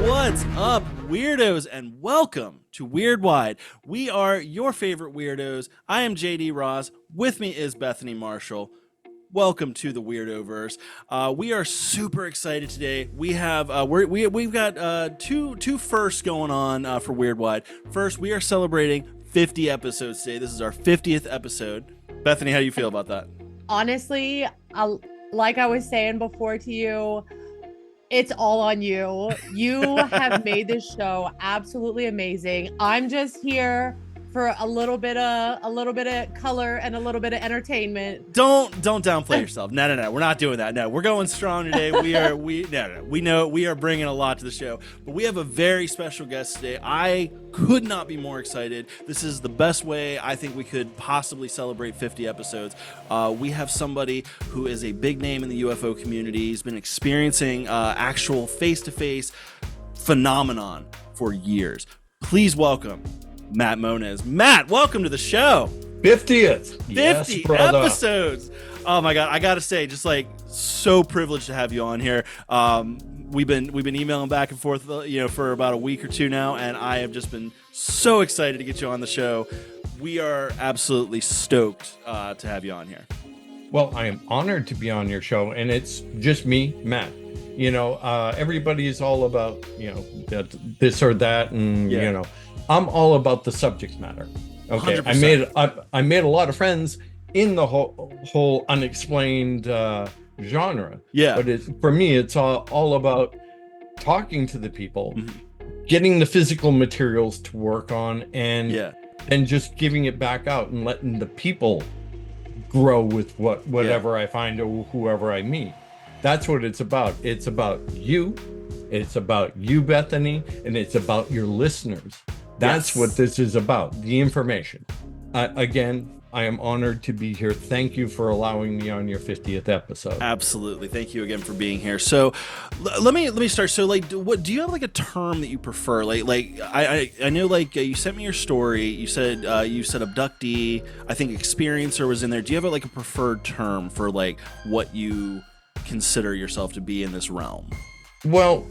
What's up, weirdos, and welcome to Weirdwide. We are your favorite weirdos. I am JD Ross. With me is Bethany Marshall. Welcome to the Weirdoverse. We are super excited today. We have we've got two firsts going on for Weirdwide. First, we are celebrating 50 episodes today. This is our 50th episode. Bethany, how do you feel about that? Honestly, like I was saying before to you, it's all on you. You have made this show absolutely amazing. I'm just here for a little bit of color and a little bit of entertainment. Don't downplay yourself. No. We're not doing that. No, we're going strong today. We know we are bringing a lot to the show, but we have a very special guest today. I could not be more excited. This is the best way I think we could possibly celebrate 50 episodes. We have somebody who is a big name in the UFO community. He's been experiencing actual face-to-face phenomenon for years. Please welcome Matt Moniz. Matt, welcome to the show. 50th. 50 yes, episodes. Oh my God. I got to say, just like so privileged to have you on here. We've been emailing back and forth, for about a week or two now, and I have just been so excited to get you on the show. We are absolutely stoked to have you on here. Well, I am honored to be on your show, and it's just me, Matt. Everybody is all about, this or that, and I'm all about the subject matter. Okay, 100%. I made a lot of friends in the whole unexplained genre. Yeah, but for me, it's all about talking to the people, getting the physical materials to work on, and just giving it back out and letting the people grow with whatever I find or whoever I meet. That's what it's about. It's about you. It's about you, Bethany, and it's about your listeners. That's what this is about, the information. Again, I am honored to be here. Thank you for allowing me on your 50th episode. Absolutely. Thank you again for being here. So let me start. So what do you have a term that you prefer? I know you sent me your story. You said abductee. I think experiencer was in there. Do you have a preferred term for what you consider yourself to be in this realm? Well,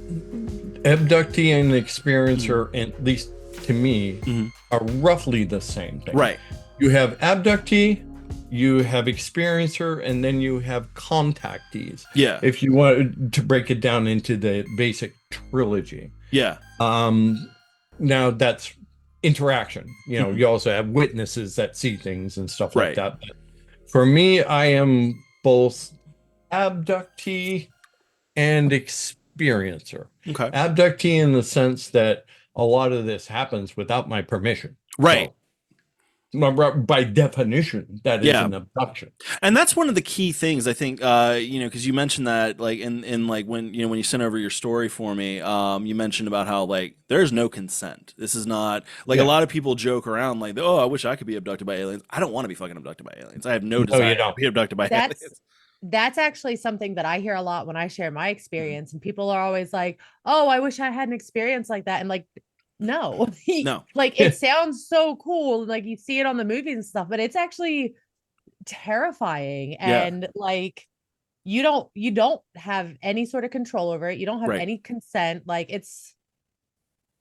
abductee and experiencer, at least to me, are roughly the same thing. Right. You have abductee, you have experiencer, and then you have contactees. Yeah. If you want to break it down into the basic trilogy. Yeah. Now that's interaction. You also have witnesses that see things and stuff like that. But for me, I am both abductee and experiencer. Okay. Abductee in the sense that a lot of this happens without my permission. Right. So, by definition, that is an abduction. And that's one of the key things, I think, because you mentioned that in when you sent over your story for me, you mentioned about how there's no consent. This is not a lot of people joke around oh, I wish I could be abducted by aliens. I don't want to be fucking abducted by aliens. I have no desire to be abducted by aliens. That's actually something that I hear a lot when I share my experience, and people are always like, oh, I wish I had an experience like that. And no, it sounds so cool. You see it on the movies and stuff, but it's actually terrifying. And you don't have any sort of control over it. You don't have any consent. It's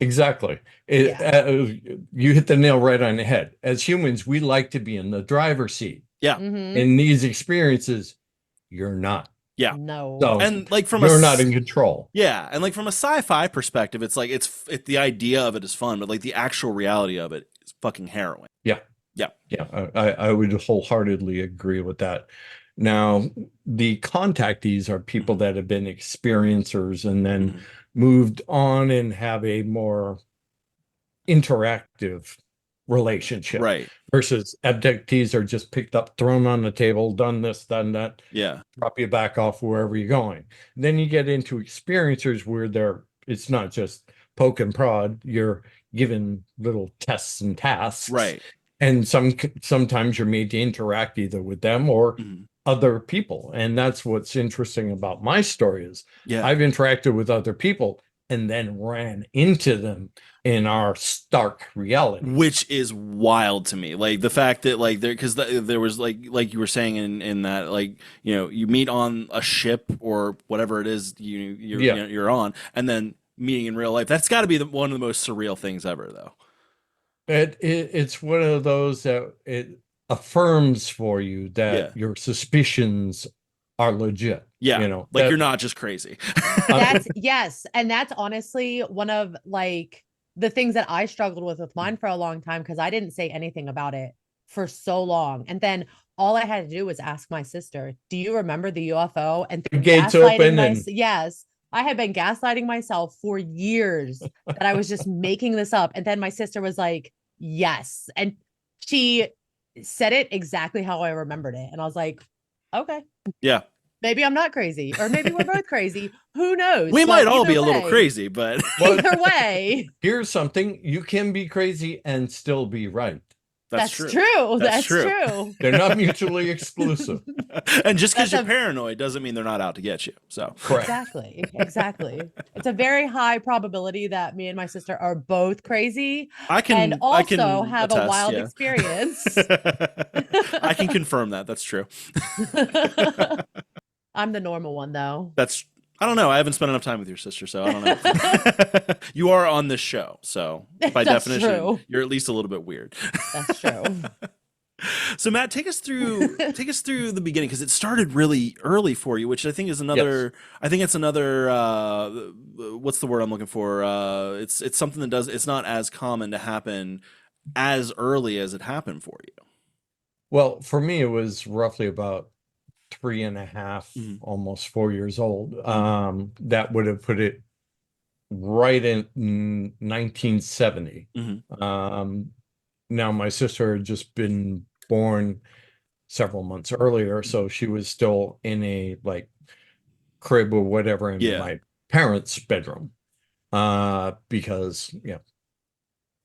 exactly. You hit the nail right on the head. As humans, we like to be in the driver's seat. Yeah. In these experiences, you're not. Yeah. No. So, and you're not in control. Yeah. And from a sci-fi perspective, it's it's the idea of it is fun, but the actual reality of it is fucking harrowing. Yeah. Yeah. Yeah. I would wholeheartedly agree with that. Now, the contactees are people that have been experiencers and then moved on and have a more interactive relationship, right? Versus abductees are just picked up, thrown on the table, done this, done that, drop you back off wherever you're going. Then you get into experiencers where it's not just poke and prod, you're given little tests and tasks, right? And sometimes you're made to interact either with them or other people. And that's what's interesting about my story is I've interacted with other people and then ran into them in our stark reality. Which is wild to me. Like the fact that like there was like you were saying in that, like, you know, you meet on a ship or whatever it is you're on, and then meeting in real life. That's got to be one of the most surreal things ever, though. It's one of those that it affirms for you that your suspicions are legit. Yeah, you know, like you're not just crazy. That's yes, and that's honestly one of like the things that I struggled with mine for a long time, because I didn't say anything about it for so long, and then all I had to do was ask my sister, "Do you remember the UFO?" And the gates open and yes, I had been gaslighting myself for years that I was just making this up, and then my sister was like, "Yes," and she said it exactly how I remembered it, and I was like, "Okay, yeah." Maybe I'm not crazy, or maybe we're both crazy. Who knows? We might all be a little crazy, but either way. Here's something: you can be crazy and still be right. That's true. That's true. They're not mutually exclusive. And just because you're paranoid doesn't mean they're not out to get you. So correct. Exactly. It's a very high probability that me and my sister are both crazy. I can have attest, a wild experience. I can confirm that. That's true. I'm the normal one, though. I don't know. I haven't spent enough time with your sister, so I don't know. You are on this show, so by definition, you're at least a little bit weird. That's true. So Matt, take us through the beginning, because it started really early for you, which I think is another. Yes. I think it's another. What's the word I'm looking for? It's something that does. It's not as common to happen as early as it happened for you. Well, for me, it was roughly about 3.5, almost 4 years old. That would have put it right in 1970. Now my sister had just been born several months earlier, so she was still in a like crib or whatever in my parents' bedroom, because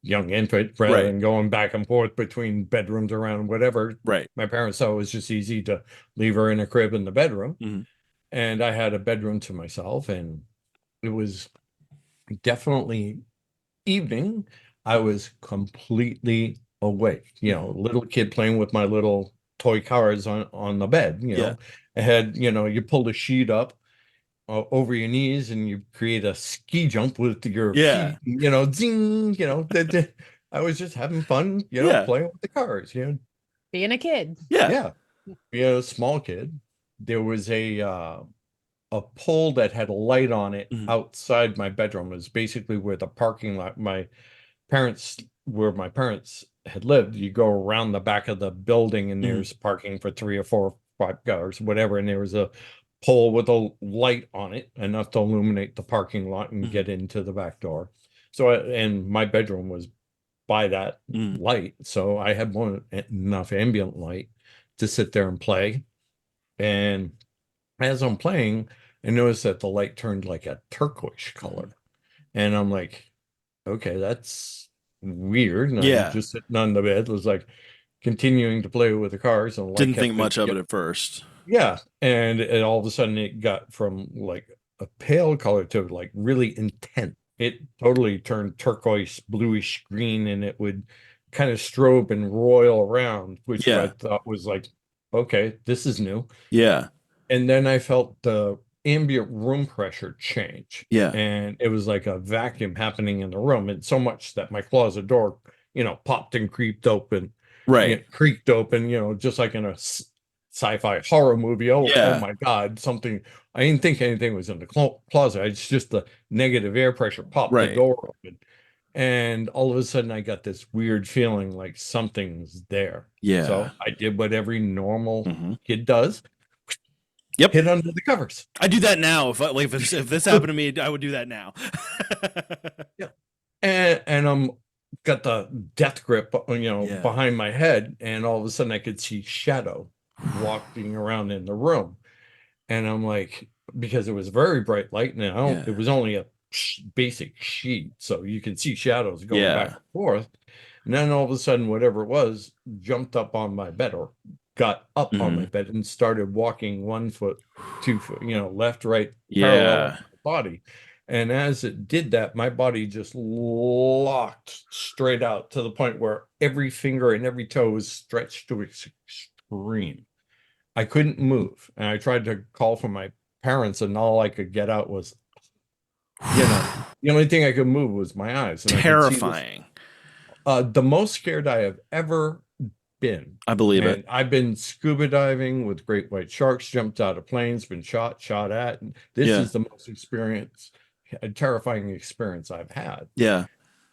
young infant, rather than going back and forth between bedrooms around whatever. My parents thought it was just easy to leave her in a crib in the bedroom. And I had a bedroom to myself, and it was definitely evening. I was completely awake, little kid playing with my little toy cars on the bed. I had, you pulled a sheet up over your knees and you create a ski jump with your feet, zing, I was just having fun, playing with the cars, being a kid. Being a small kid. There was a pole that had a light on it outside my bedroom. It was basically where the parking lot, where my parents had lived. You go around the back of the building and there's parking for 3 or 4 or 5 cars, whatever, and there was a pole with a light on it, enough to illuminate the parking lot and get into the back door. So, and my bedroom was by that light, so I had enough ambient light to sit there and play. And as I'm playing, I noticed that the light turned like a turquoise color, and I'm like, okay, that's weird. And I'm just sitting on the bed, was like continuing to play with the cars, and didn't think much of it at first. And all of a sudden it got from like a pale color to like really intense. It totally turned turquoise, bluish green, and it would kind of strobe and roil around, which I thought was like, okay, this is new. And then I felt the ambient room pressure change. And it was like a vacuum happening in the room, and so much that my closet door, popped and creaked open. Creaked open, just like in a sci-fi horror movie. Oh my God, something. I didn't think anything was in the closet. It's just the negative air pressure popped the door open, and all of a sudden I got this weird feeling like something's there. So I did what every normal kid does. Hid under the covers. I do that now. If this happened to me, I would do that now. And I'm got the death grip, behind my head, and all of a sudden I could see shadow walking around in the room, and I'm like, because it was very bright light now, it was only a basic sheet, so you can see shadows going back and forth. And then all of a sudden, whatever it was jumped up on my bed, or got up on my bed, and started walking 1 foot, 2 foot, left, right, parallel with my body. And as it did that, my body just locked straight out to the point where every finger and every toe was stretched to extreme. I couldn't move. And I tried to call for my parents, and all I could get out was, the only thing I could move was my eyes. And terrifying. The most scared I have ever been. I believe it. I've been scuba diving with great white sharks, jumped out of planes, been shot at. And this is the most terrifying experience I've had. Yeah.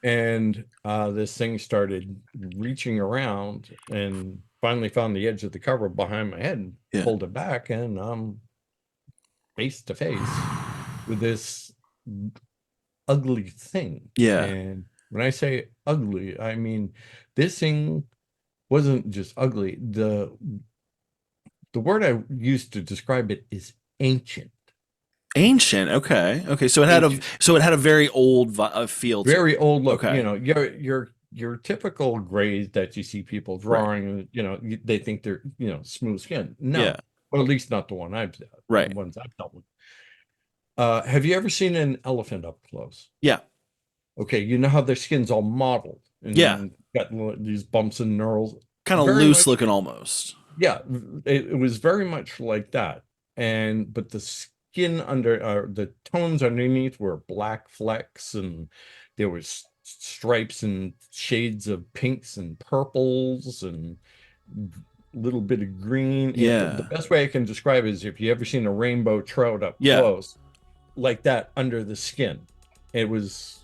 And this thing started reaching around and finally found the edge of the cover behind my head and pulled it back, and I'm face to face with this ugly thing. Yeah. And when I say ugly, I mean this thing wasn't just ugly. The word I used to describe it is ancient. Ancient. Okay. So it had a very old feel. Very old look. Okay. Your typical grays that you see people drawing. Right. They think they're smooth skin. No, or at least not the one I've dealt. Right. The ones I've dealt with. Have you ever seen an elephant up close? Yeah. Okay, you know how their skin's all mottled and got these bumps and knurls, kind of loose looking almost. Yeah, it was very much like that, but the skin under the tones underneath were black flecks, and there was stripes and shades of pinks and purples and a little bit of green. Yeah, the best way I can describe it is if you ever seen a rainbow trout up close, like that under the skin. It was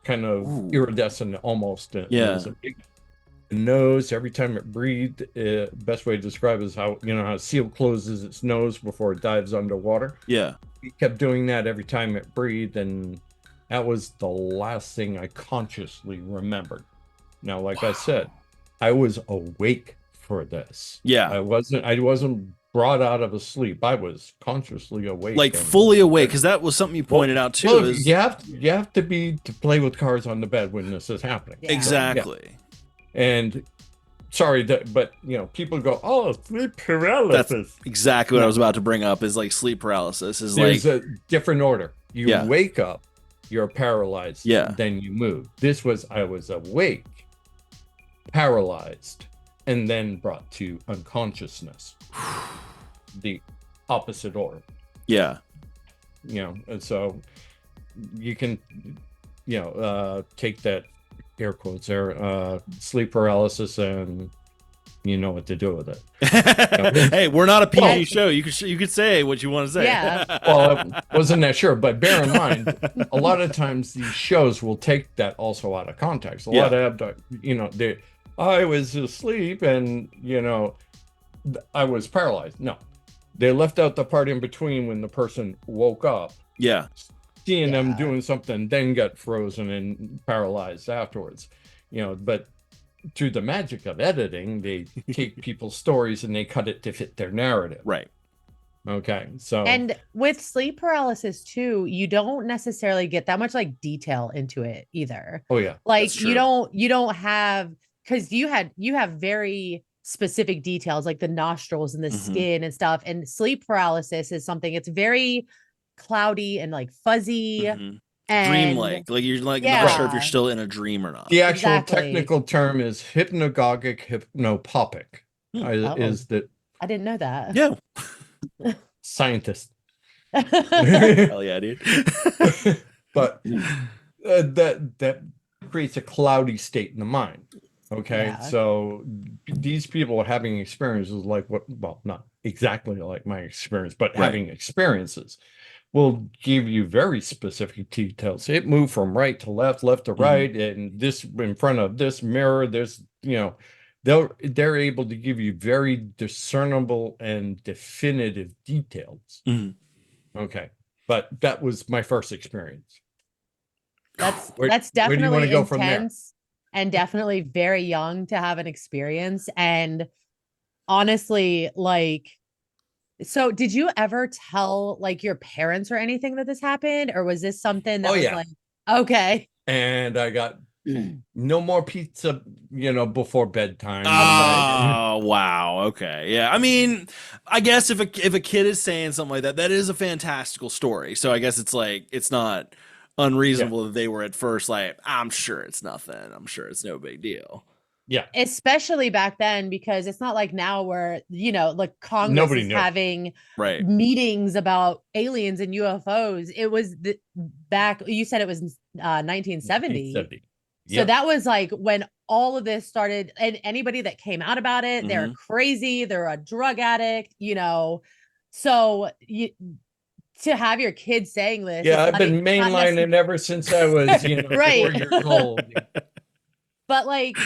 kind of iridescent almost. It was a big nose. Every time it breathed, best way to describe it is how how a seal closes its nose before it dives underwater. Yeah, it kept doing that every time it breathed, and that was the last thing I consciously remembered. Now, like I said, I was awake for this. Yeah, I wasn't brought out of a sleep. I was consciously awake, like fully awake, because that was something you pointed out too. Well, you have to play with cards on the bed when this is happening. Yeah. Exactly. Yeah. And sorry, but people go, "Oh, sleep paralysis." That's exactly what I was about to bring up. Is like sleep paralysis is there's a different order. You wake up, you're paralyzed. Yeah. Then you move. I was awake, paralyzed, and then brought to unconsciousness. The opposite order. Yeah. And so you can take that air quotes there, sleep paralysis, and you know what to do with it. Hey, we're not a PG show. You could say what you want to say. Yeah. Well, I wasn't that sure, but bear in mind, a lot of times these shows will take that also out of context. A lot of I was asleep and I was paralyzed. No, they left out the part in between when the person woke up. Yeah. Seeing them doing something, then got frozen and paralyzed afterwards. But through the magic of editing, they take people's stories and they cut it to fit their narrative. Right. Okay. So, and with sleep paralysis too, you don't necessarily get that much like detail into it either. Oh yeah. Like you don't have, because you have very specific details like the nostrils and the skin and stuff. And sleep paralysis is something, it's very cloudy and like fuzzy and dreamlike. Like you're like not sure if you're still in a dream or not. The actual technical term is hypnagogic hypnopopic. Is that I didn't know that. Yeah. Scientist. Hell yeah, dude. But that creates a cloudy state in the mind. Okay, so these people are having experiences like not exactly like my experience, but having experiences will give you very specific details. It moved from right to left, left to right, and this in front of this mirror. There's they're able to give you very discernible and definitive details. Okay, but that was my first experience. That's definitely intense. And definitely very young to have an experience. And honestly, so did you ever tell like your parents or anything that this happened? Or was this something that was like, okay. And I got no more pizza, before bedtime. Oh, wow. Okay. Yeah. I mean, I guess if a kid is saying something like that, that is a fantastical story. So I guess it's like, it's not unreasonable that they were at first like, I'm sure it's nothing. I'm sure it's no big deal. Yeah. Especially back then, because it's not like now where, you know, like Congress is having meetings about aliens and UFOs. It was back, you said it was 1970. 1970. So that was like when all of this started, and anybody that came out about it, they're crazy, they're a drug addict, you know. So to have your kids saying this. Yeah, I've been mainlining ever since I was, you know, 4 years old. But like,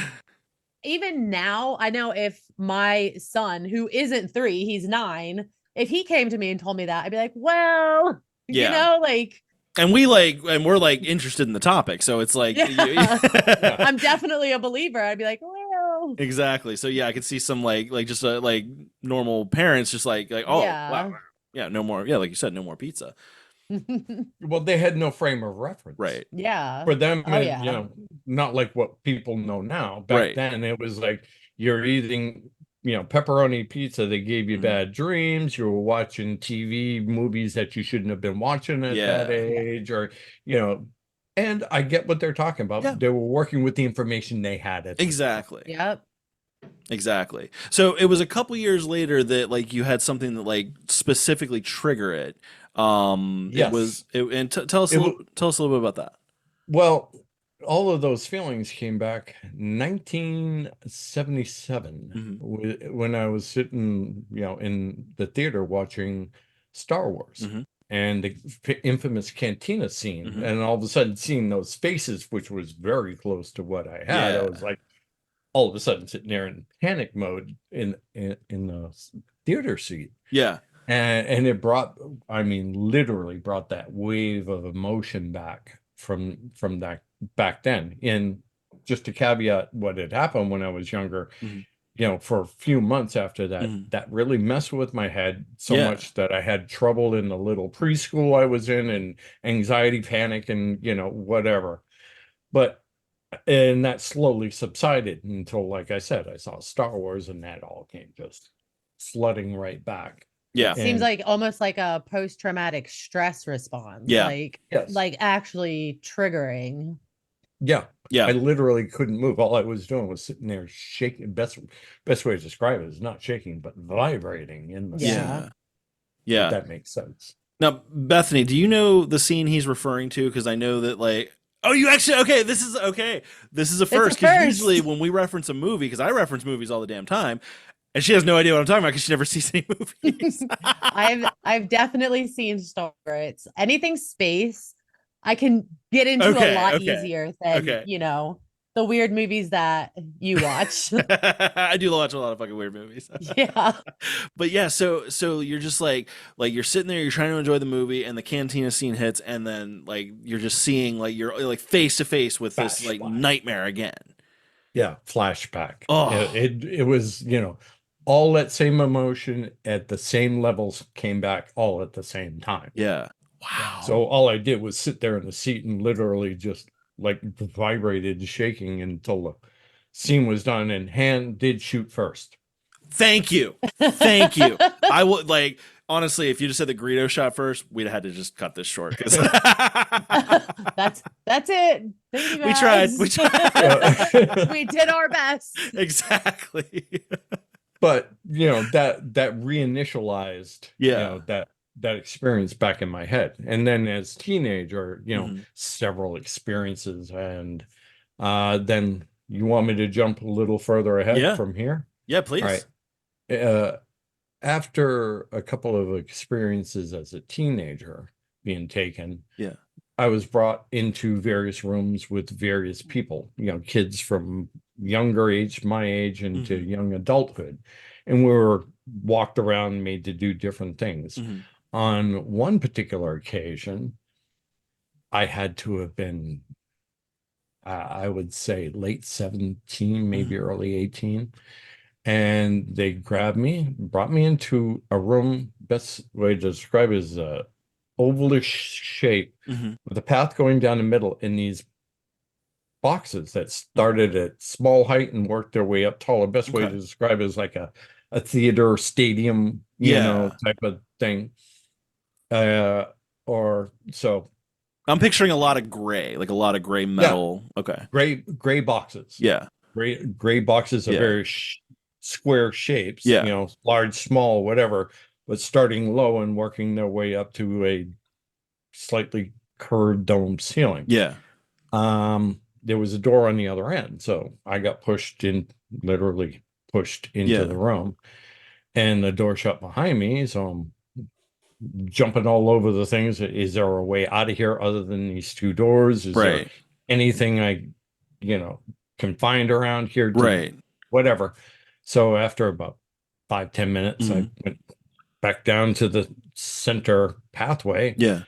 even now, I know if my son, who isn't 3, he's 9, if he came to me and told me that, I'd be like, well, you know, like. And we're like interested in the topic. So it's like, I'm definitely a believer. I'd be like, well. Exactly. So yeah, I could see some like just like normal parents just like, oh, wow. Yeah, no more. Yeah, like you said, no more pizza. Well, they had no frame of reference. Right. Yeah. For them, you know, not like what people know now. Back then, it was like you're eating, you know, pepperoni pizza. They gave you bad dreams. You were watching TV movies that you shouldn't have been watching at that age, or, you know. And I get what they're talking about. Yeah. They were working with the information they had at exactly. Yep. Exactly. So it was a couple years later that like you had something that like specifically trigger it. It was and tell us a little bit about that. Well, all of those feelings came back 1977 when I was sitting, you know, in the theater watching Star Wars and the infamous cantina scene, and all of a sudden seeing those faces, which was very close to what I had. I was like, all of a sudden sitting there in panic mode in the theater seat. Yeah. And it brought, I mean, literally brought that wave of emotion back from that back then. And just to caveat what had happened when I was younger, you know, for a few months after that, that really messed with my head so much that I had trouble in the little preschool I was in, and anxiety, panic, and, you know, whatever. And that slowly subsided until, like I said, I saw Star Wars, and that all came just flooding right back. Yeah. It seems like almost like a post-traumatic stress response. Yeah. Like actually triggering. Yeah. Yeah. I literally couldn't move. All I was doing was sitting there shaking. Best way to describe it is not shaking, but vibrating in the scene. Yeah. If that makes sense. Now, Bethany, do you know the scene he's referring to? Because I know that like, oh, you actually, okay, this is a first. Because usually when we reference a movie, because I reference movies all the damn time, and she has no idea what I'm talking about because she never sees any movies. I've definitely seen Star Wars. Anything space, I can get into a lot easier than, you know, the weird movies that you watch. I do watch a lot of fucking weird movies. Yeah. But yeah, so you're just like you're sitting there, you're trying to enjoy the movie, and the cantina scene hits, and then like you're just seeing like you're like face to face with this like nightmare again. Yeah, flashback. Oh, it was, you know, all that same emotion at the same levels came back all at the same time. Yeah. Wow. So all I did was sit there in the seat and literally just like vibrated, shaking until the scene was done, and hand did shoot first. Thank you. Thank you. I would like, honestly, if you just said the Greedo shot first, we'd have had to just cut this short. That's it. Thank you guys. We tried. We did our best. Exactly. But you know, that reinitialized, you know, that experience back in my head. And then as teenager, you know, several experiences. And then you want me to jump a little further ahead from here? Yeah, please. All right. After a couple of experiences as a teenager being taken, I was brought into various rooms with various people, you know, kids from younger age, my age, into young adulthood. And we were walked around, made to do different things. On one particular occasion, I had to have been, I would say, late 17, maybe early 18. And they grabbed me, brought me into a room, best way to describe it is a ovalish shape with a path going down the middle in these boxes that started at small height and worked their way up taller. Best way to describe it is like a theater stadium, you know, type of thing. Or so I'm picturing a lot of gray, like a lot of gray metal. Yeah. Okay. Gray boxes. Yeah. Gray boxes of very square shapes, yeah. Large, small, whatever, but starting low and working their way up to a slightly curved dome ceiling. Yeah. There was a door on the other end, so I got literally pushed into the room, and the door shut behind me. So I'm jumping all over the things. Is there a way out of here other than these two doors? Is there anything I, can find around here? Whatever. So after about 5-10 minutes, I went back down to the center pathway. Yeah.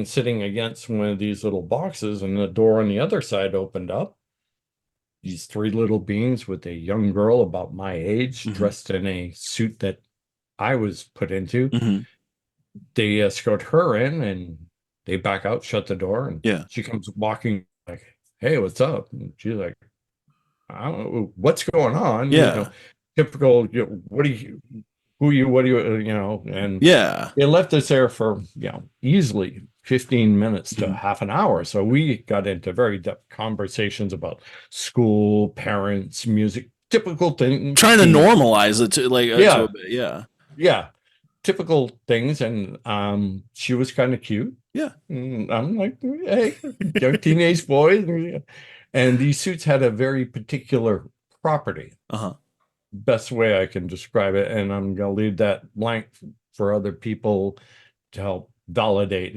Sitting against one of these little boxes, and the door on the other side opened up. These three little beings with a young girl about my age, dressed in a suit that I was put into. They escort her in, and they back out, shut the door, and she comes walking like, "Hey, what's up?" And she's like, "I don't know what's going on." Typical. What do you? Who you? What do you? And they left us there for easily 15 minutes to half an hour. So we got into very depth conversations about school, parents, music, typical things. Trying to normalize it to to a bit. Yeah. Typical things. And she was kind of cute. Yeah. And I'm like, hey, young teenage boys. And these suits had a very particular property. Best way I can describe it. And I'm going to leave that blank for other people to help validate,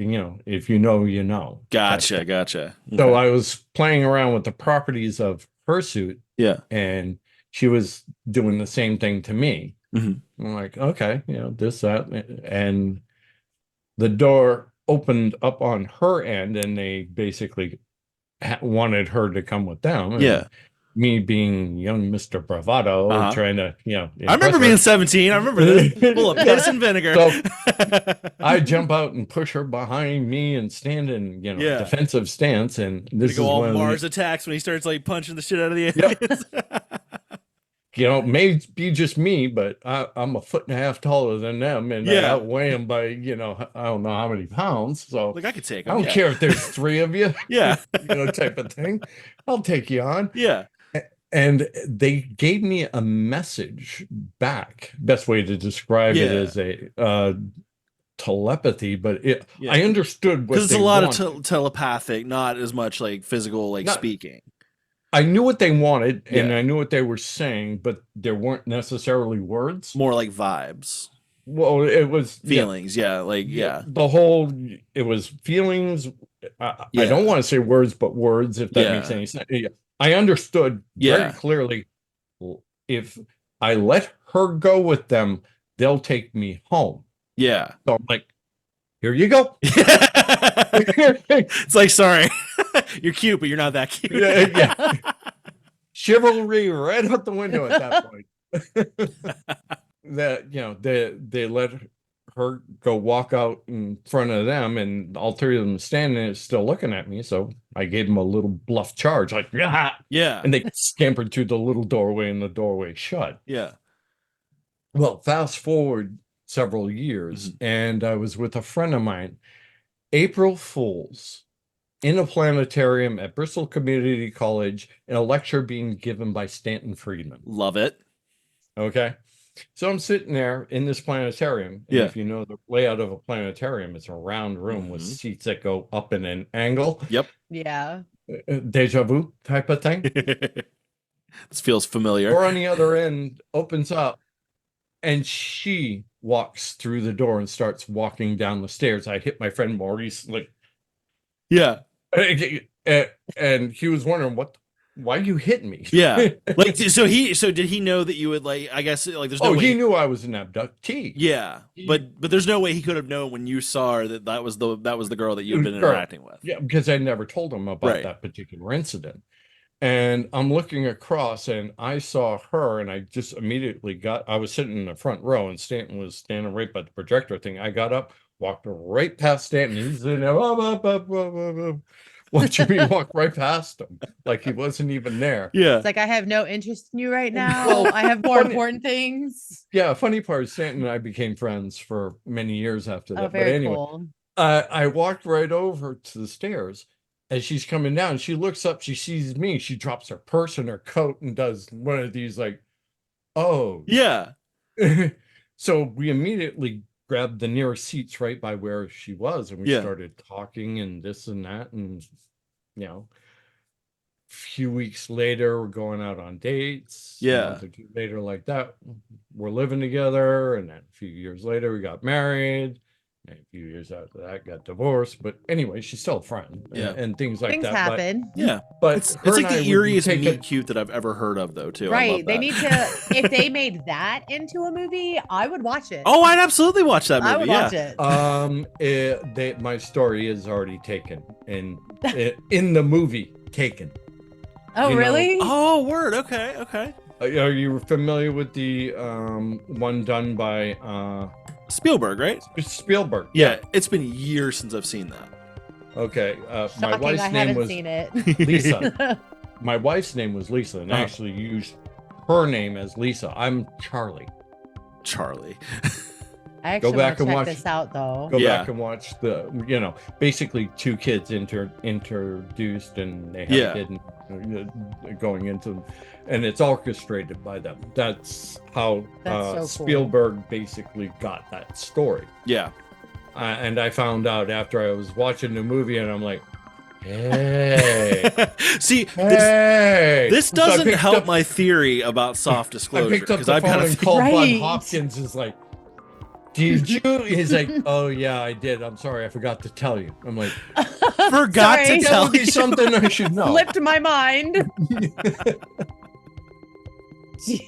if you know, you know. Gotcha. Okay. So I was playing around with the properties of her suit. Yeah. And she was doing the same thing to me. I'm like, okay, this, that. And the door opened up on her end, and they basically wanted her to come with them. And me being young Mr. Bravado, trying to, I remember being 17. I remember this. Full of piss and vinegar. So I jump out and push her behind me and stand in, defensive stance. And this is all Mars attacks when he starts like punching the shit out of the aliens. May be just me, but I'm 1.5 feet taller than them, and I outweigh them by, I don't know how many pounds. So like I could take them. I don't care if there's 3 of you. Type of thing. I'll take you on. Yeah. And they gave me a message back. Best way to describe it is a telepathy, but I understood what because it's a lot of telepathic, not as much like physical, speaking. I knew what they wanted, and I knew what they were saying, but there weren't necessarily words. More like vibes. Well, it was feelings. The whole, it was feelings. I don't want to say words, but words, if that makes any sense. I understood very clearly, if I let her go with them, they'll take me home. Yeah. So I'm like, here you go. It's like, sorry, you're cute, but you're not that cute. Chivalry right out the window at that point. They let her go walk out in front of them, and all 3 of them standing there still looking at me. So I gave them a little bluff charge, like, and they scampered through the little doorway, and the doorway shut. Well, fast forward several years, and I was with a friend of mine, April Fools, in a planetarium at Bristol Community College, in a lecture being given by Stanton Friedman. Love it. Okay. So I'm sitting there in this planetarium. And if you know the layout of a planetarium, it's a round room with seats that go up in an angle. Yep. Yeah. Deja vu type of thing. This feels familiar. Or on the other end opens up, and she walks through the door and starts walking down the stairs. I hit my friend Maurice, like, and he was wondering why you hit me. Like, so did he know that you would, like, I guess, like, there's no way he knew I was an abductee. But there's no way he could have known when you saw her that was the girl that you'd been interacting with. Because I never told him about that particular incident. And I'm looking across, and I saw her, and I just immediately I was sitting in the front row, and Stanton was standing right by the projector thing. I got up, walked right past Stanton. He's in there, watching me walk right past him, like he wasn't even there. It's like, I have no interest in you right now. I have more important things. Funny part is Stanton and I became friends for many years after that. Very cool. I walked right over to the stairs. As she's coming down, she looks up, she sees me, she drops her purse and her coat and does one of these like, oh. Yeah. So we immediately grabbed the nearest seats right by where she was, and we Yeah. started talking and this and that. And, few weeks later, we're going out on dates. Yeah. A month or two later, like that, we're living together. And then a few years later, we got married. And a few years after that, got divorced. But anyway, she's still a friend. Yeah. And things like Things that. happen. Yeah. But It's like the eeriest meet taken. cute that I've ever heard of, though, too. I Right. love They that. need to, if they made that into a movie, I would watch it. Oh, I'd absolutely watch that movie. I would watch it. My story is already taken in the movie Taken. Oh, you know- really? Oh, word. Okay. Okay. Are you familiar with the one done by Spielberg, right? Spielberg? Yeah. It's been years since I've seen that. Okay. My Shocking, wife's I name haven't was seen it. Lisa. My wife's name was Lisa, and I Oh. actually used her name as Lisa. I'm Charlie. Charlie. I actually back want to and check watch- this out, though. Go Yeah. back and watch the, basically two kids introduced, and they have Yeah. a kid going into, and it's orchestrated by them. That's how That's so cool. Spielberg basically got that story. Yeah. And I found out after I was watching the movie, and I'm like, hey, See, hey. this So I doesn't picked help up- my theory about soft I disclosure picked up because the I've phone got and to. called Right. Bud Hopkins. Is like, did you? He's like, oh yeah, I did. I'm sorry, I forgot to tell you. I'm like, Forgot Sorry. to that tell would be you. something I should know. Slipped my mind.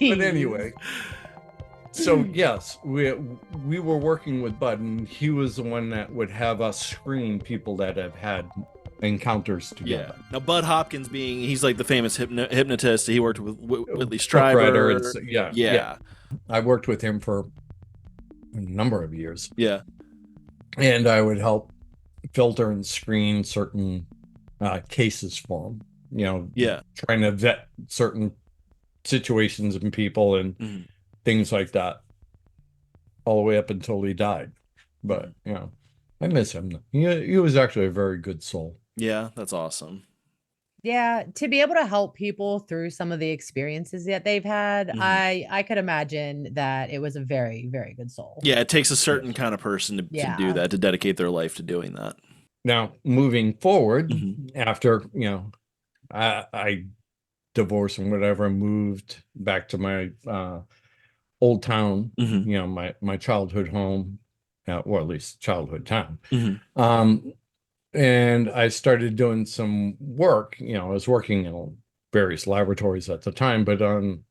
But anyway, so yes, we were working with Bud, and he was the one that would have us screen people that have had encounters Yeah. together. Now, Bud Hopkins he's like the famous hypnotist. He worked with Whitley Book writer Strieber. and yeah, Yeah. I worked with him for a number of years, Yeah. and I would help filter and screen certain cases for him. Yeah. Trying to vet certain situations and people and Mhm. things like that, all the way up until he died. But I miss him. He was actually a very good soul. Yeah. That's awesome. Yeah, to be able to help people through some of the experiences that they've had, Mhm. I could imagine that it was a very, very good soul. Yeah. It takes a certain kind of person to Yeah. do that, to dedicate their life to doing that. Now, moving forward, Mhm. after I divorced and whatever, moved back to my old town, Mhm. my childhood home, or at least childhood town. Mhm. And I started doing some work. I was working in various laboratories at the time, but on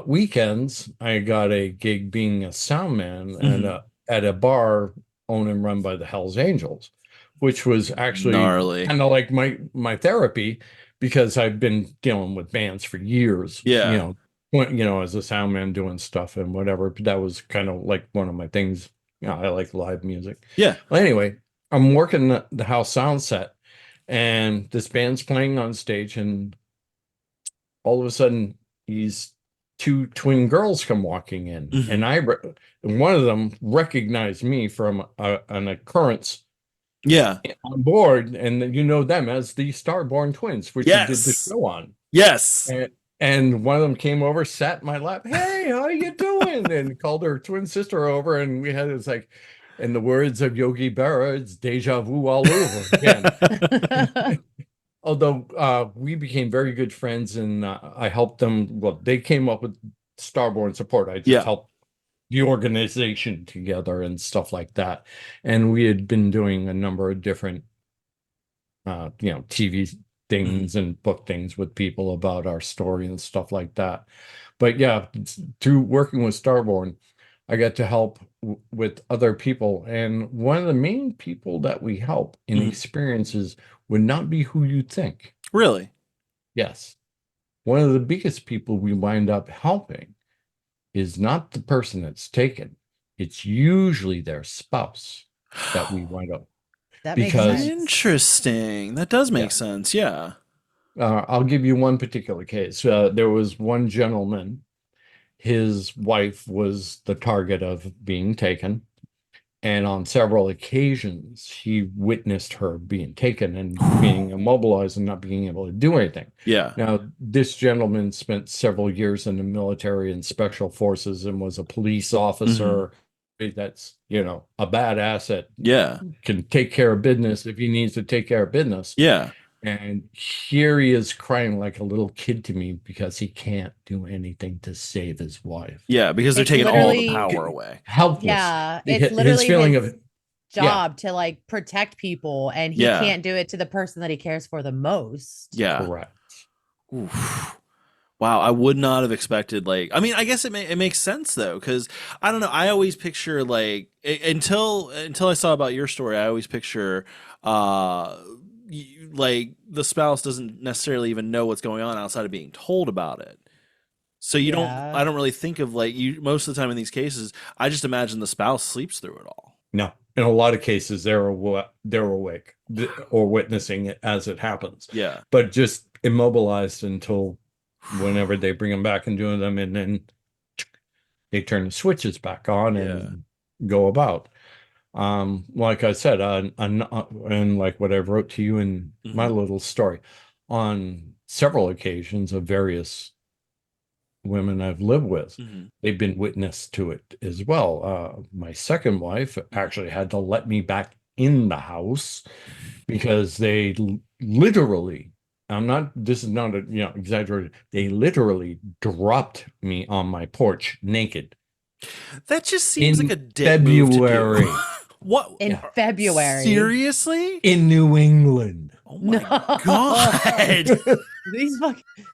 weekends, I got a gig being a sound man and at a bar owned and run by the Hells Angels, which was actually Gnarly. kind of like my therapy, because I've been dealing with bands for years. Yeah. As a sound man doing stuff and whatever. But that was kind of like one of my things. I like live music. Yeah. Well, anyway, I'm working the house sound set, and this band's playing on stage, and all of a sudden these two twin girls come walking in, Mhm. and one of them recognized me from an occurrence Yeah. on board, and them as the Starborn Twins, which you did the Yes. show on. Yes. And one of them came over, sat in my lap. Hey, how you doing? And called her twin sister over, and we had this like, in the words of Yogi Berra, it's deja vu all over again. Although we became very good friends, and I helped them. Well, they came up with Starborn support. I just helped the organization together and stuff like that. And we had been doing a number of different, TV things and book things with people about our story and stuff like that. But yeah, through working with Starborn, I got to help with other people. And one of the main people that we help in experiences would not be who you think. Really? Yes. One of the biggest people we wind up helping is not the person that's taken. It's usually their spouse that we wind up. That makes Because- sense. Interesting. That does make sense. Yeah. I'll give you one particular case. There was one gentleman, his wife was the target of being taken, And on several occasions, he witnessed her being taken and being immobilized and not being able to do anything. Yeah. Now, this gentleman spent several years in the military and special forces and was a police officer. That's, a bad asset. Yeah. Can take care of business if he needs to take care of business. Yeah. And here he is crying like a little kid to me because he can't do anything to save his wife. Yeah, because they're taking all the power away. Helpless. Yeah, it's literally his feeling of job to like protect people, and he can't do it to the person that he cares for the most. Yeah. Correct. Oof. Wow, I would not have expected, like, I mean, I guess it makes sense though, because I don't know, I always picture like until I saw about your story, I always picture like the spouse doesn't necessarily even know what's going on outside of being told about it. So I don't really think of like most of the time in these cases, I just imagine the spouse sleeps through it all. No, in a lot of cases they're awake or witnessing it as it happens. Yeah. But just immobilized until whenever they bring them back and do them, and then they turn the switches back on and go about. Like I said, and like what I wrote to you in my little story, on several occasions of various women I've lived with, they've been witness to it as well. My second wife actually had to let me back in the house because they literally, this is not exaggerated, they literally dropped me on my porch naked. That just seems like a dick February. Move to do. What? In February? Seriously? In New England. Oh my God.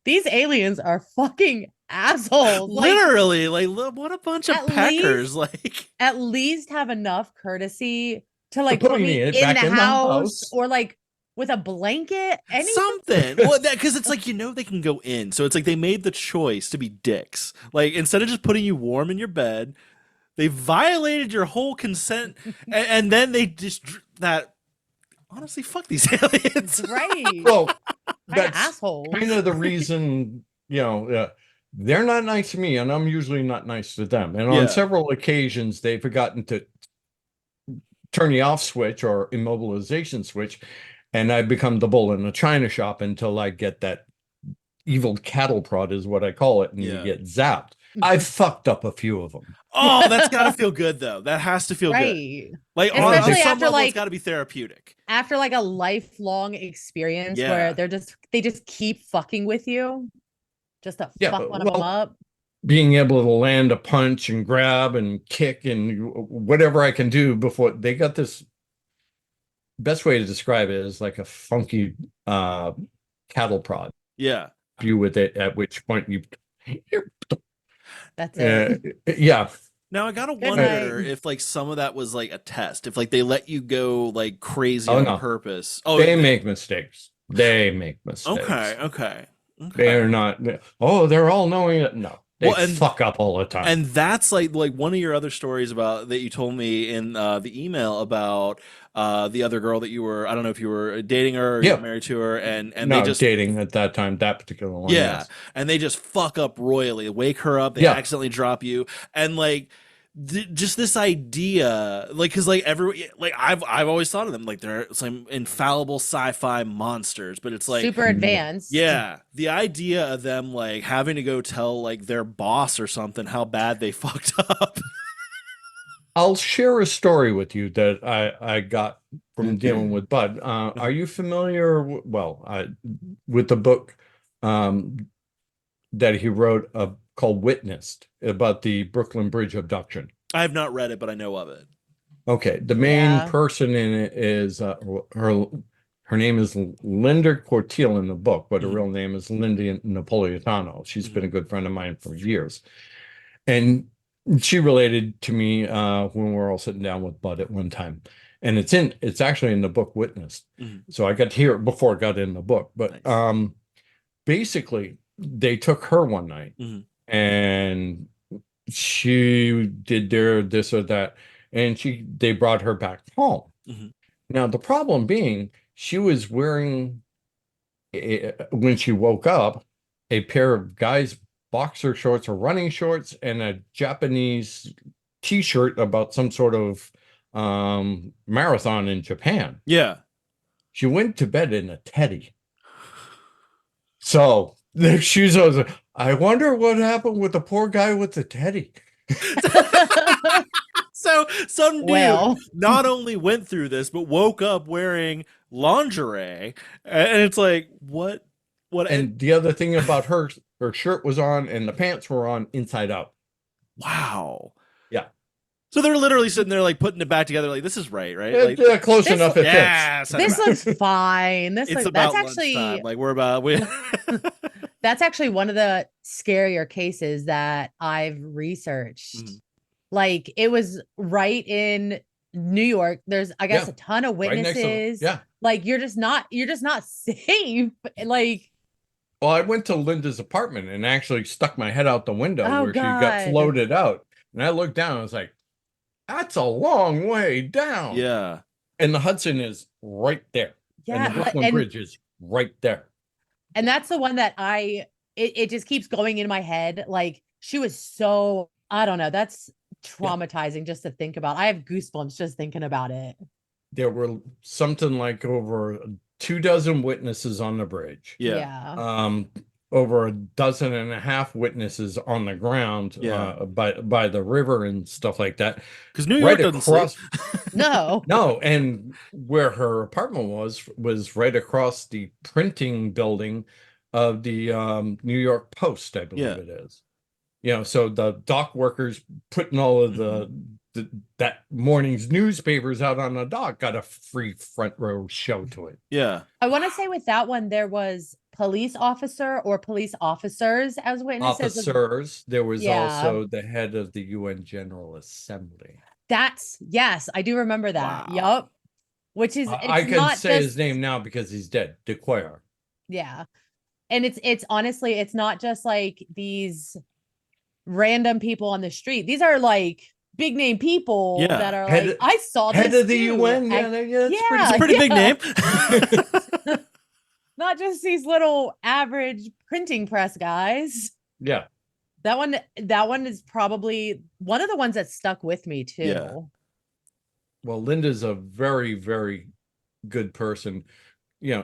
These aliens are fucking assholes. Literally, like what a bunch of peckers. Like, at least have enough courtesy to like put me in the house or like with a blanket, anything. Something. Well, because it's like, they can go in. So it's like they made the choice to be dicks. Like, instead of just putting you warm in your bed, they violated your whole consent, and then they just honestly, fuck these aliens. Right. Well, that's assholes. kind of the reason, they're not nice to me, and I'm usually not nice to them. And on several occasions, they've forgotten to turn the off switch or immobilization switch, and I become the bull in the china shop until I get that evil cattle prod, is what I call it, and you get zapped. I've fucked up a few of them. Oh, that's gotta feel good though. That has to feel good. Like, especially after it's gotta be therapeutic. After like a lifelong experience where they just keep fucking with you, just to fuck one of them up. Being able to land a punch and grab and kick and whatever I can do before they got this. Best way to describe it is like a funky cattle prod. Yeah. You with it, at which point that's it. Yeah. Now I gotta wonder if like some of that was like a test, if like they let you go like crazy on purpose. Oh, they make mistakes. They make mistakes. Okay. They're not. They're all knowing it. No. They fuck up all the time. And that's like one of your other stories about that you told me in the email about the other girl that you were, I don't know if you were dating her or you were married to her, and no, they just dating at that time, that particular one. Yeah. Yes. And they just fuck up royally, wake her up, they accidentally drop you. And like just this idea, like, because like I've always thought of them like they're some infallible sci-fi monsters, but it's like super advanced. Yeah, the idea of them like having to go tell like their boss or something how bad they fucked up. I'll share a story with you that I got from dealing with Bud. Are you familiar? With the book that he wrote called Witnessed, about the Brooklyn Bridge abduction? I have not read it, but I know of it. Okay. The main person in it is her name is Linda Cortiel in the book, but her real name is Linda Napolitano. She's been a good friend of mine for years. And she related to me when we were all sitting down with Bud at one time. And it's actually in the book Witnessed. So I got to hear it before it got in the book. But basically, they took her one night and she did this or that, and they brought her back home. Now the problem being, she was wearing when she woke up a pair of guys' boxer shorts or running shorts and a Japanese t-shirt about some sort of marathon in Japan. Yeah. She went to bed in a teddy. So the shoes was, I wonder what happened with the poor guy with the teddy. So some dude not only went through this, but woke up wearing lingerie, and it's like, what? And the other thing about her shirt was on and the pants were on inside out. Wow. Yeah. So they're literally sitting there like putting it back together, like this is right? Like, close enough. It fits. This looks fine. That's actually like we that's actually one of the scarier cases that I've researched. Like it was right in New York. There's, I guess, a ton of witnesses. Right like you're just not safe. Like, well, I went to Linda's apartment and actually stuck my head out the window where God. she got floated out, and I looked down. And I was like, "That's a long way down." Yeah, and the Hudson is right there. Yeah, and the Brooklyn Bridge is right there. And that's the one that it just keeps going in my head. Like she was so, I don't know. That's traumatizing just to think about. I have goosebumps just thinking about it. There were something like over 24 witnesses on the bridge. Yeah. Over 12.5 witnesses on the ground. By the river and stuff like that. Because New York doesn't sleep. No. And where her apartment was right across the printing building of the New York Post, I believe it is. So the dock workers putting all of that morning's newspapers out on the dock got a free front row show to it. Yeah. I want to say with that one, there was police officer or police officers as witnesses. There was also the head of the UN General Assembly. Yes, I do remember that. Wow. Yup. Which is, I can say his name now because he's dead. Dequire. Yeah. And it's honestly, it's not just like these random people on the street. These are like big name people that are like, I saw this head of the too. UN. It's a pretty big name. Not just these little average printing press guys. Yeah. That one is probably one of the ones that stuck with me too. Yeah. Well, Linda's a very, very good person.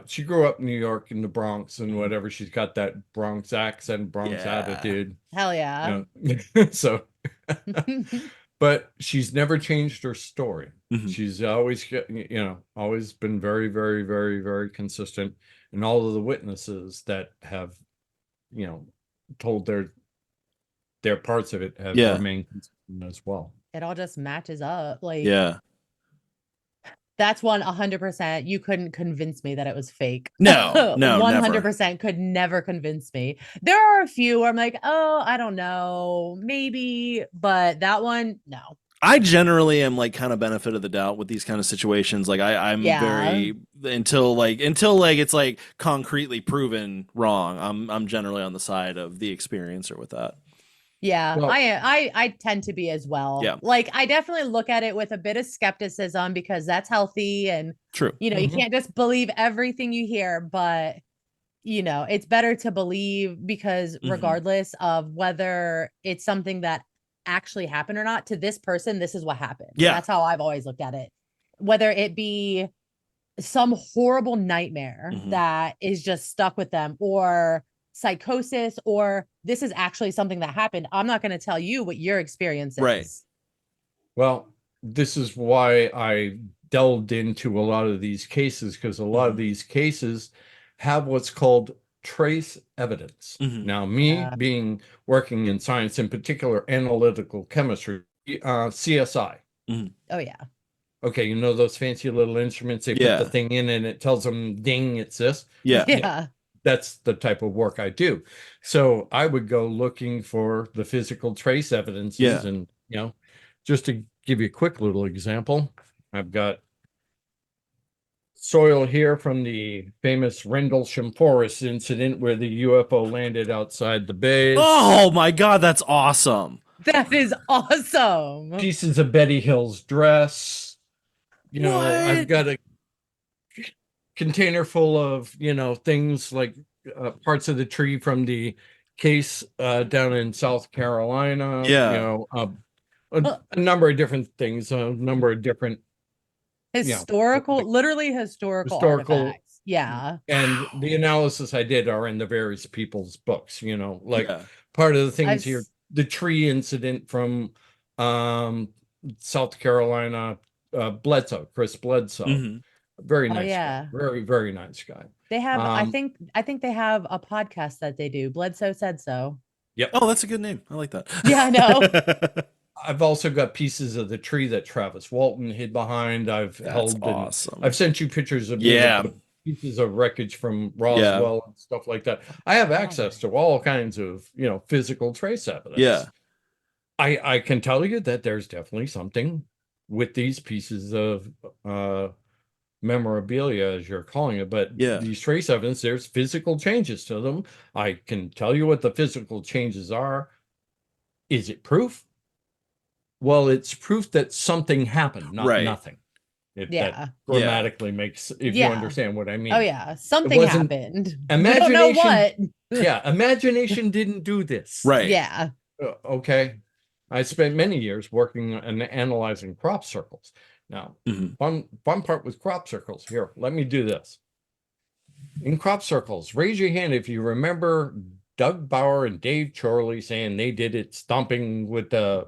She grew up in New York in the Bronx and whatever. She's got that Bronx accent, Bronx attitude. Hell yeah. So, but she's never changed her story. She's always, always been very, very, very, very consistent. And all of the witnesses that have, told their parts of it have remained consistent as well. It all just matches up. Like, that's 100%. You couldn't convince me that it was fake. No, 100% could never convince me. There are a few where I'm like, oh, I don't know, maybe, but that one, no. I generally am like kind of benefit of the doubt with these kind of situations. Like I'm very until it's like concretely proven wrong. I'm generally on the side of the experiencer with that. Yeah, well, I tend to be as well. Yeah. Like I definitely look at it with a bit of skepticism because that's healthy and true. You can't just believe everything you hear, but it's better to believe because regardless of whether it's something that actually happened or not, to this person, this is what happened. Yeah. That's how I've always looked at it. Whether it be some horrible nightmare that is just stuck with them or psychosis, or this is actually something that happened. I'm not going to tell you what your experience is. Right. Well, this is why I delved into a lot of these cases, because a lot of these cases have what's called trace evidence. Now, me being working in science, in particular analytical chemistry, CSI. Oh yeah. Okay, those fancy little instruments, they put the thing in and it tells them, ding, it's this. Yeah. That's the type of work I do. So I would go looking for the physical trace evidences. And, just to give you a quick little example, I've got soil here from the famous Rendlesham Forest incident where the UFO landed outside the base. Oh my God, that's awesome. That is awesome. Pieces of Betty Hill's dress. I've got a container full of things like parts of the tree from the case down in South Carolina. a number of different things, a number of different historical, literally historical artifacts. Yeah. And the analysis I did are in the various people's books, like part of the things here, the tree incident from South Carolina, Chris Bledsoe. Very nice guy. Very, very nice guy. They have, I think they have a podcast that they do. Bledsoe Said So. Yep. Oh, that's a good name. I like that. Yeah, I know. I've also got pieces of the tree that Travis Walton hid behind. That's awesome. I've sent you pictures of pieces of wreckage from Roswell and stuff like that. I have access to all kinds of physical trace evidence. Yeah. I can tell you that there's definitely something with these pieces of memorabilia, as you're calling it, but these trace evidence, there's physical changes to them. I can tell you what the physical changes are. Is it proof? Well, it's proof that something happened, not nothing. That grammatically makes, if you understand what I mean. Oh yeah, something happened. Imagination, we don't know what. Imagination didn't do this. Right. Yeah. Okay. I spent many years working and analyzing crop circles. Now, fun part with crop circles. Here, let me do this. In crop circles, raise your hand if you remember Doug Bauer and Dave Chorley saying they did it stomping with the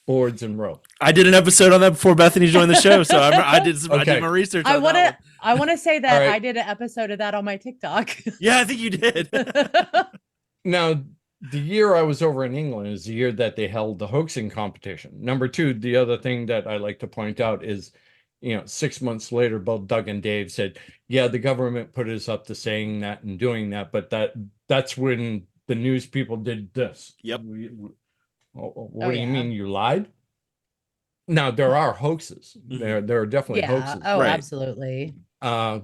boards and rope. I did an episode on that before Bethany joined the show, so I did my research. I want to say that I did an episode of that on my TikTok. Yeah, I think you did. Now, the year I was over in England is the year that they held the hoaxing competition. Number two, the other thing that I like to point out is, 6 months later, both Doug and Dave said, yeah, the government put us up to saying that and doing that, but that's when the news people did this. Yep. What do you mean you lied? Now there are hoaxes. There are definitely hoaxes. Oh, absolutely. A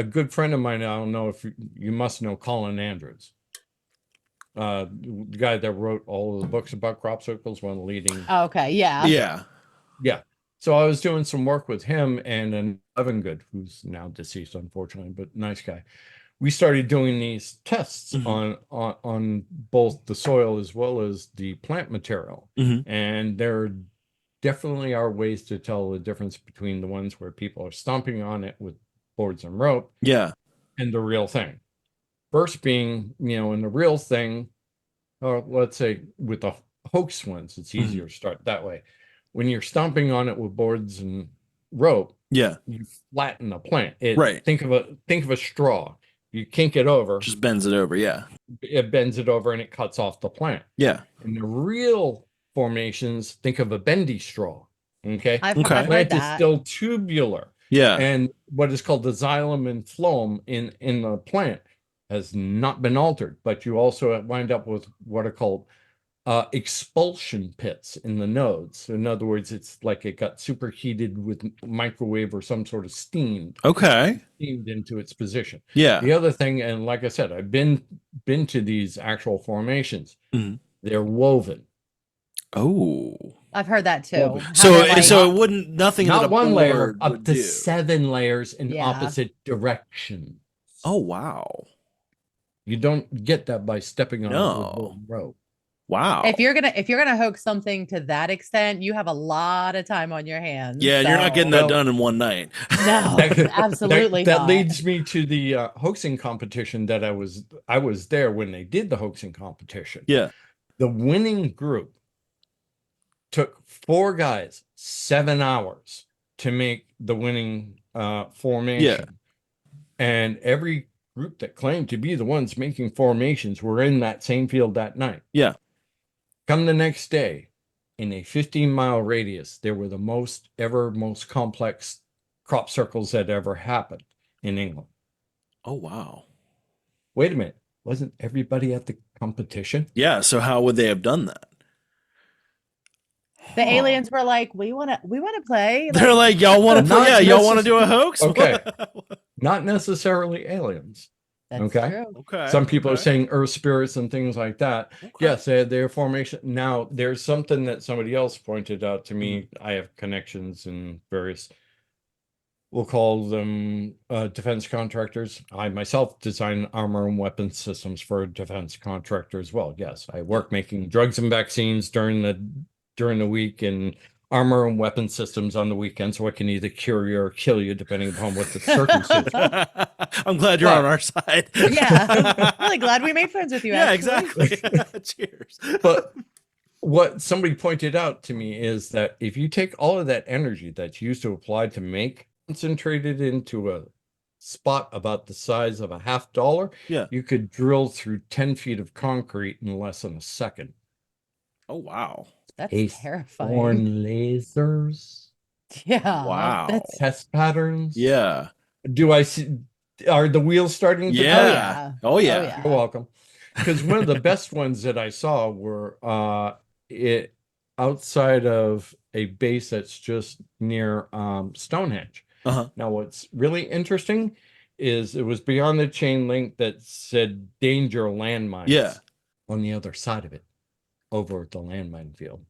good friend of mine, I don't know if you must know Colin Andrews. The guy that wrote all of the books about crop circles, one of the leading. Oh, okay. Yeah. Yeah. Yeah. So I was doing some work with him and an Evan who's now deceased, unfortunately, but nice guy. We started doing these tests on both the soil as well as the plant material. And there definitely are ways to tell the difference between the ones where people are stomping on it with boards and rope. Yeah. And the real thing. First being, in the real thing, or let's say with the hoax ones, it's easier to start that way. When you're stomping on it with boards and rope, you flatten a plant. Think of a straw. You kink it over. Just bends it over, It bends it over and it cuts off the plant. Yeah. And the real formations, think of a bendy straw. Okay. I've the heard plant is that. still tubular. Yeah. And what is called the xylem and phloem in the plant has not been altered, but you also wind up with what are called expulsion pits in the nodes. In other words, it's like it got superheated with microwave or some sort of steam. Okay. Steamed into its position. Yeah. The other thing, and like I said, I've been to these actual formations. They're woven. Oh. I've heard that too. So it wouldn't nothing not that a one layer, board up would to do. 7 layers in opposite directions. Oh wow. You don't get that by stepping on a rope. Wow. If you're gonna hoax something to that extent, you have a lot of time on your hands. Yeah, so. You're not getting that done in one night. No, absolutely that not. leads me to the hoaxing competition that I was there when they did the hoaxing competition. Yeah. The winning group took 4 guys 7 hours to make the winning formation. Yeah. And every group that claimed to be the ones making formations were in that same field that night. Yeah. Come the next day, in a 15-mile radius, there were the most complex crop circles that ever happened in England. Oh, wow. Wait a minute. Wasn't everybody at the competition? Yeah. So how would they have done that? The aliens were like, we want to play. They're like, y'all want to play? Yeah, y'all want to do a hoax? Okay. Not necessarily aliens. That's true. Okay. Some people are saying earth spirits and things like that. Okay. Yes, they had their formation. Now, there's something that somebody else pointed out to me. I have connections in various, we'll call them defense contractors. I myself design armor and weapons systems for a defense contractor as well. Yes, I work making drugs and vaccines during the during the week and armor and weapon systems on the weekend, so I can either cure you or kill you depending upon what the circumstances. I'm glad you're on our side. Yeah, I'm really glad we made friends with you. Yeah, actually. exactly. Cheers. But what somebody pointed out to me is that if you take all of that energy that's used to apply to make, concentrated into a spot about the size of a $50, you could drill through 10 feet of concrete in less than a second. Oh, wow. That's terrifying. Born lasers. Yeah. Wow. That's... Test patterns. Yeah. Do I see? Are the wheels starting to? Yeah. Oh, yeah. You're welcome. Because one of the best ones that I saw were outside of a base that's just near Stonehenge. Now, what's really interesting is it was beyond the chain link that said danger landmines. Yeah. On the other side of it, over at the landmine field.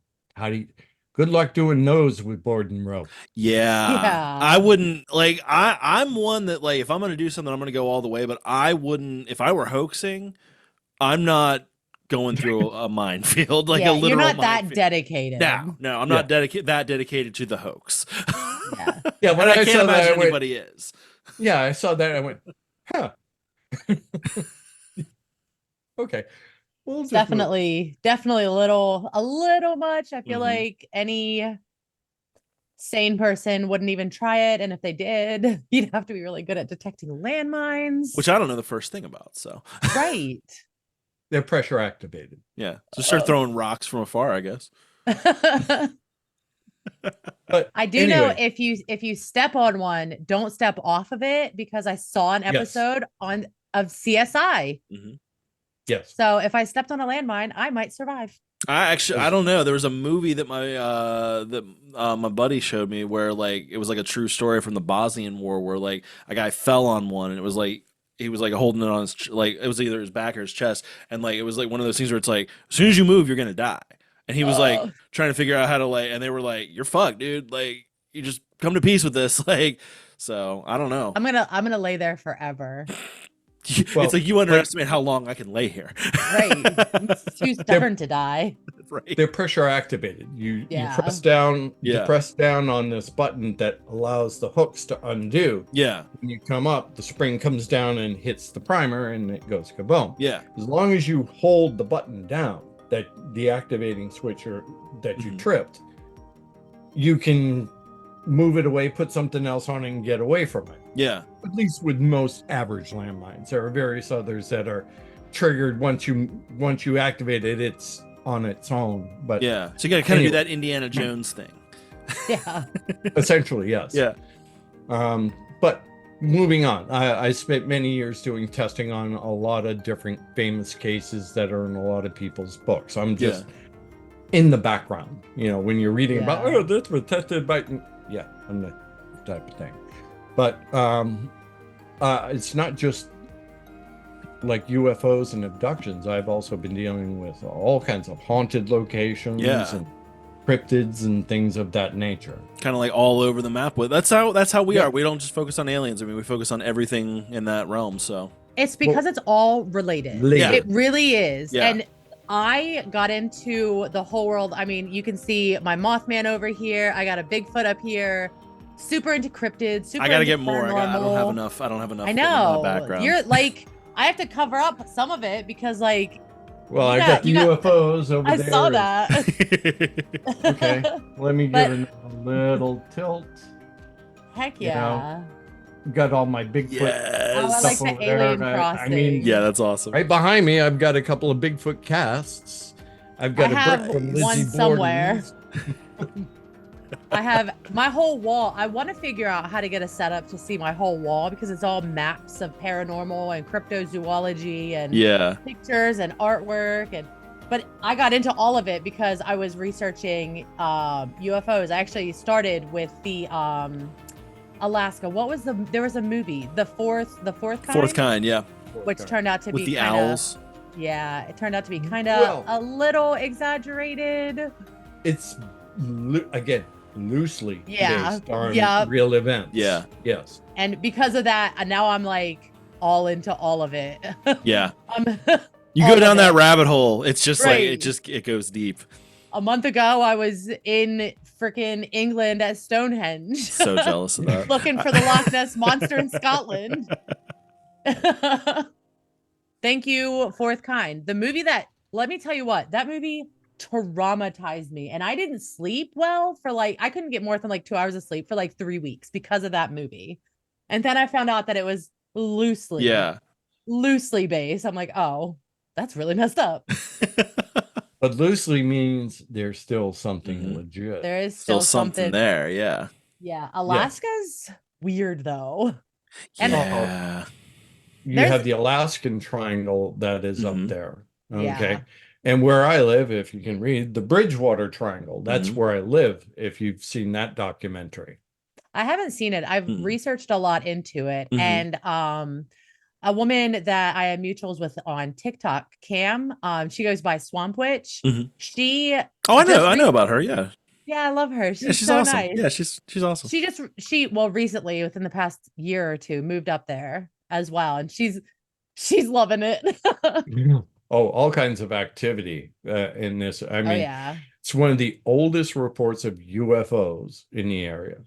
Good luck doing those with board and rope. Yeah. I wouldn't like, I'm one that like, if I'm going to do something, I'm going to go all the way, but I wouldn't, if I were hoaxing, I'm not going through a minefield, like a literal. You're not that dedicated. No, I'm not that dedicated to the hoax. Yeah, when I can't imagine that, anybody is. Yeah, I saw that. I went, huh. Okay. Well, definitely a little much. I feel like any sane person wouldn't even try it, and if they did, you'd have to be really good at detecting landmines, which I don't know the first thing about. So right, they're pressure activated. Yeah, so start throwing rocks from afar, I guess. But I do know if you step on one, don't step off of it, because I saw an episode of CSI. Yes. So if I stepped on a landmine, I might survive. I don't know. There was a movie that my buddy showed me where like it was like a true story from the Bosnian War, where like a guy fell on one and it was like he was like holding it on his like it was either his back or his chest, and like it was like one of those things where it's like as soon as you move you're gonna die, and he was like trying to figure out how to like, and they were like, you're fucked, dude, like you just come to peace with this, like. So I don't know. I'm gonna lay there forever. Well, it's like you underestimate how long I can lay here. Right. It's too stubborn to die. Right. They're pressure activated. You press down, you press down on this button that allows the hooks to undo. Yeah. When you come up, the spring comes down and hits the primer and it goes kaboom. Yeah. As long as you hold the button down, that the activating switch that you tripped, you can move it away, put something else on it, and get away from it. Yeah. At least with most average landmines. There are various others that are triggered once you activate it, it's on its own. But yeah, so you gotta kind of do that Indiana Jones thing. Yeah. Essentially, yes. Yeah. But moving on, I spent many years doing testing on a lot of different famous cases that are in a lot of people's books. I'm just in the background, when you're reading about, this was tested by, I'm the type of thing. But it's not just like UFOs and abductions. I've also been dealing with all kinds of haunted locations and cryptids and things of that nature. Kind of like all over the map. That's how we are. We don't just focus on aliens. I mean, we focus on everything in that realm. So it's because it's all related. It really is. Yeah. And I got into the whole world. I mean, you can see my Mothman over here. I got a Bigfoot up here. Super into cryptids. I gotta get more. I don't have enough. I know. Background. You're like, I have to cover up some of it because, like. Well, I got the UFOs over there. I saw that. Okay, let me give it a little tilt. Heck yeah. Got all my Bigfoot stuff like the alien crossing. I mean, yeah, that's awesome. Right behind me, I've got a couple of Bigfoot casts. I've got a brick from Lizzie one somewhere. I have my whole wall. I want to figure out how to get a setup to see my whole wall because it's all maps of paranormal and cryptozoology and pictures and artwork. But I got into all of it because I was researching UFOs. I actually started with the Alaska. There was a movie, the fourth kind. Fourth kind, yeah. Which turned out to with be the owls. Yeah, it turned out to be kind of a little exaggerated. It's again loosely based on real events. Yeah. Yes. And because of that, now I'm like all into all of it. Yeah. You go down that rabbit hole. It's just like it goes deep. A month ago, I was in freaking England at Stonehenge. So jealous of that. Looking for the Loch Ness Monster in Scotland. Thank you, Fourth Kind. The movie that, let me tell you what, that movie traumatized me. And I didn't sleep well for I couldn't get more than 2 hours of sleep for 3 weeks because of that movie. And then I found out that it was loosely based. I'm like, oh, that's really messed up. But loosely means there's still something legit. There is still something there. Yeah. Yeah. Alaska's weird though. Yeah. You have the Alaskan Triangle that is up there. Okay. Yeah. And where I live, if you can read, the Bridgewater Triangle. That's where I live, if you've seen that documentary. I haven't seen it. I've researched a lot into it. And a woman that I have mutuals with on TikTok, Cam, she goes by Swamp Witch. She I know about her, yeah. Yeah, I love her. She's so awesome. nice. Yeah, she's awesome. She recently, within the past year or two, moved up there as well. And she's loving it. Oh, all kinds of activity in this. I mean, it's one of the oldest reports of UFOs in the area,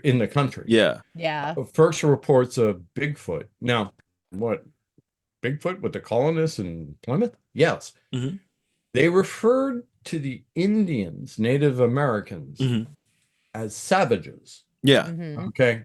in the country. Yeah. Yeah. First reports of Bigfoot. Now, what? Bigfoot with the colonists in Plymouth? Yes. They referred to the Indians, Native Americans, as savages. Yeah. Okay.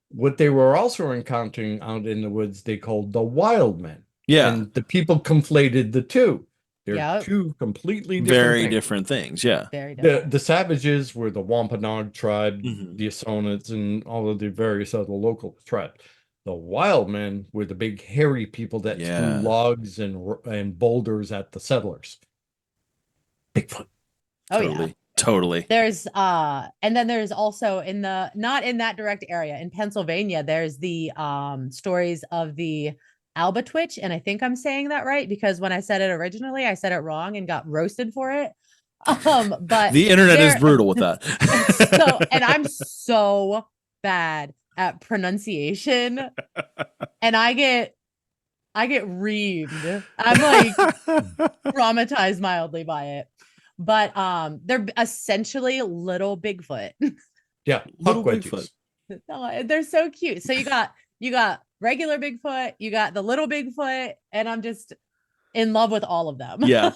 What they were also encountering out in the woods, they called the wild men. Yeah. And the people conflated the two. They're two completely different things. Yeah. Very different. The savages were the Wampanoag tribe, the Osonets, and all of the various other local tribes. The wild men were the big hairy people that threw logs and boulders at the settlers. Bigfoot. Oh, Totally. There's and then there's also not in that direct area in Pennsylvania, there's the stories of the Albatwitch, and I think I'm saying that right because when I said it originally, I said it wrong and got roasted for it. But the internet is brutal with that. And I'm so bad at pronunciation, and I get reamed. I'm like traumatized mildly by it. But they're essentially little Bigfoot. Yeah, little Bigfoot. Oh, they're so cute. So you got regular Bigfoot, you got the little Bigfoot, and I'm just in love with all of them. Yeah.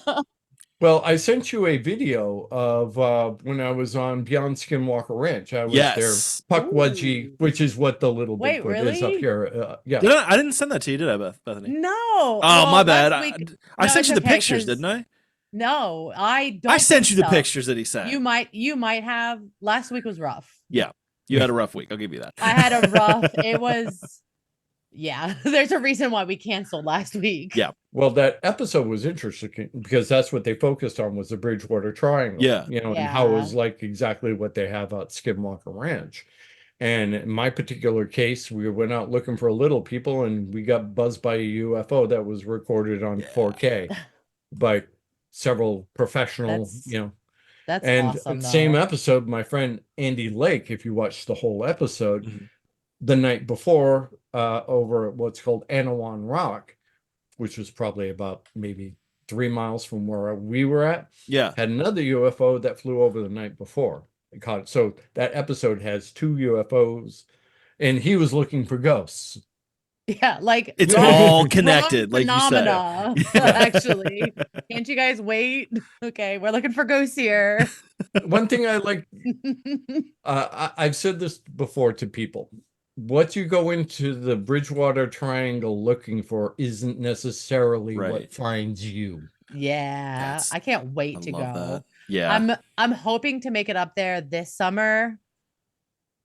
Well, I sent you a video of when I was on Beyond Skinwalker Ranch. I was there, Puckwudgie, which is what the little Bigfoot is up here. Yeah. I didn't send that to you, did I, Bethany? No. Oh, well, my bad. I sent you the pictures, didn't I? No, I don't. I sent you the pictures that he sent. You might have. Last week was rough. Yeah. You had a rough week. I'll give you that. I had a rough. It was. Yeah, there's a reason why we canceled last week. Yeah. Well, that episode was interesting because that's what they focused on was the Bridgewater Triangle. Yeah. And how it was like exactly what they have at Skinwalker Ranch. And in my particular case, we went out looking for little people and we got buzzed by a UFO that was recorded on 4K by several professional, That's and awesome. Same episode, my friend Andy Lake, if you watch the whole episode, the night before over at what's called Anawan Rock, which was probably about maybe 3 miles from where we were at, had another UFO that flew over the night before. It caught it. So that episode has 2 UFOs, and he was looking for ghosts. Yeah, like it's all connected, like phenomena, you said. Actually, can't you guys wait? Okay, we're looking for ghosts here. One thing I like, I've said this before to people. What you go into the Bridgewater Triangle looking for isn't necessarily what finds you. Yeah, I can't wait to go. That. Yeah, I'm hoping to make it up there this summer.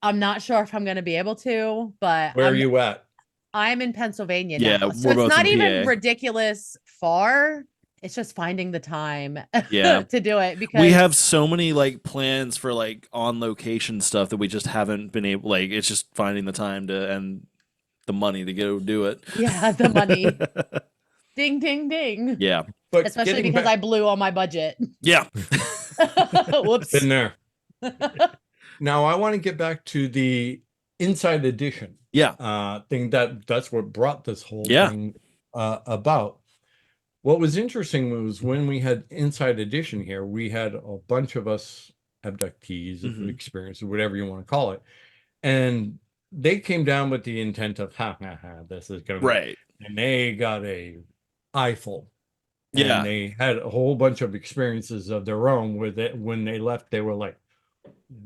I'm not sure if I'm going to be able to, but where are you at? I'm in Pennsylvania now. Yeah, so it's not even ridiculous far. It's just finding the time to do it because we have so many plans for on location stuff that we just haven't been able it's just finding the time to and the money to go do it. Yeah, the money. Ding ding ding. Yeah. But especially because I blew all my budget. Yeah. Whoops. Been there. Now I want to get back to the Inside Edition. Yeah. Thing that's what brought this whole thing about. What was interesting was when we had Inside Edition here, we had a bunch of us abductees, experiences, whatever you want to call it, and they came down with the intent of, this is going to be right. And they got a eyeful. Yeah. And they had a whole bunch of experiences of their own with it. When they left, they were like,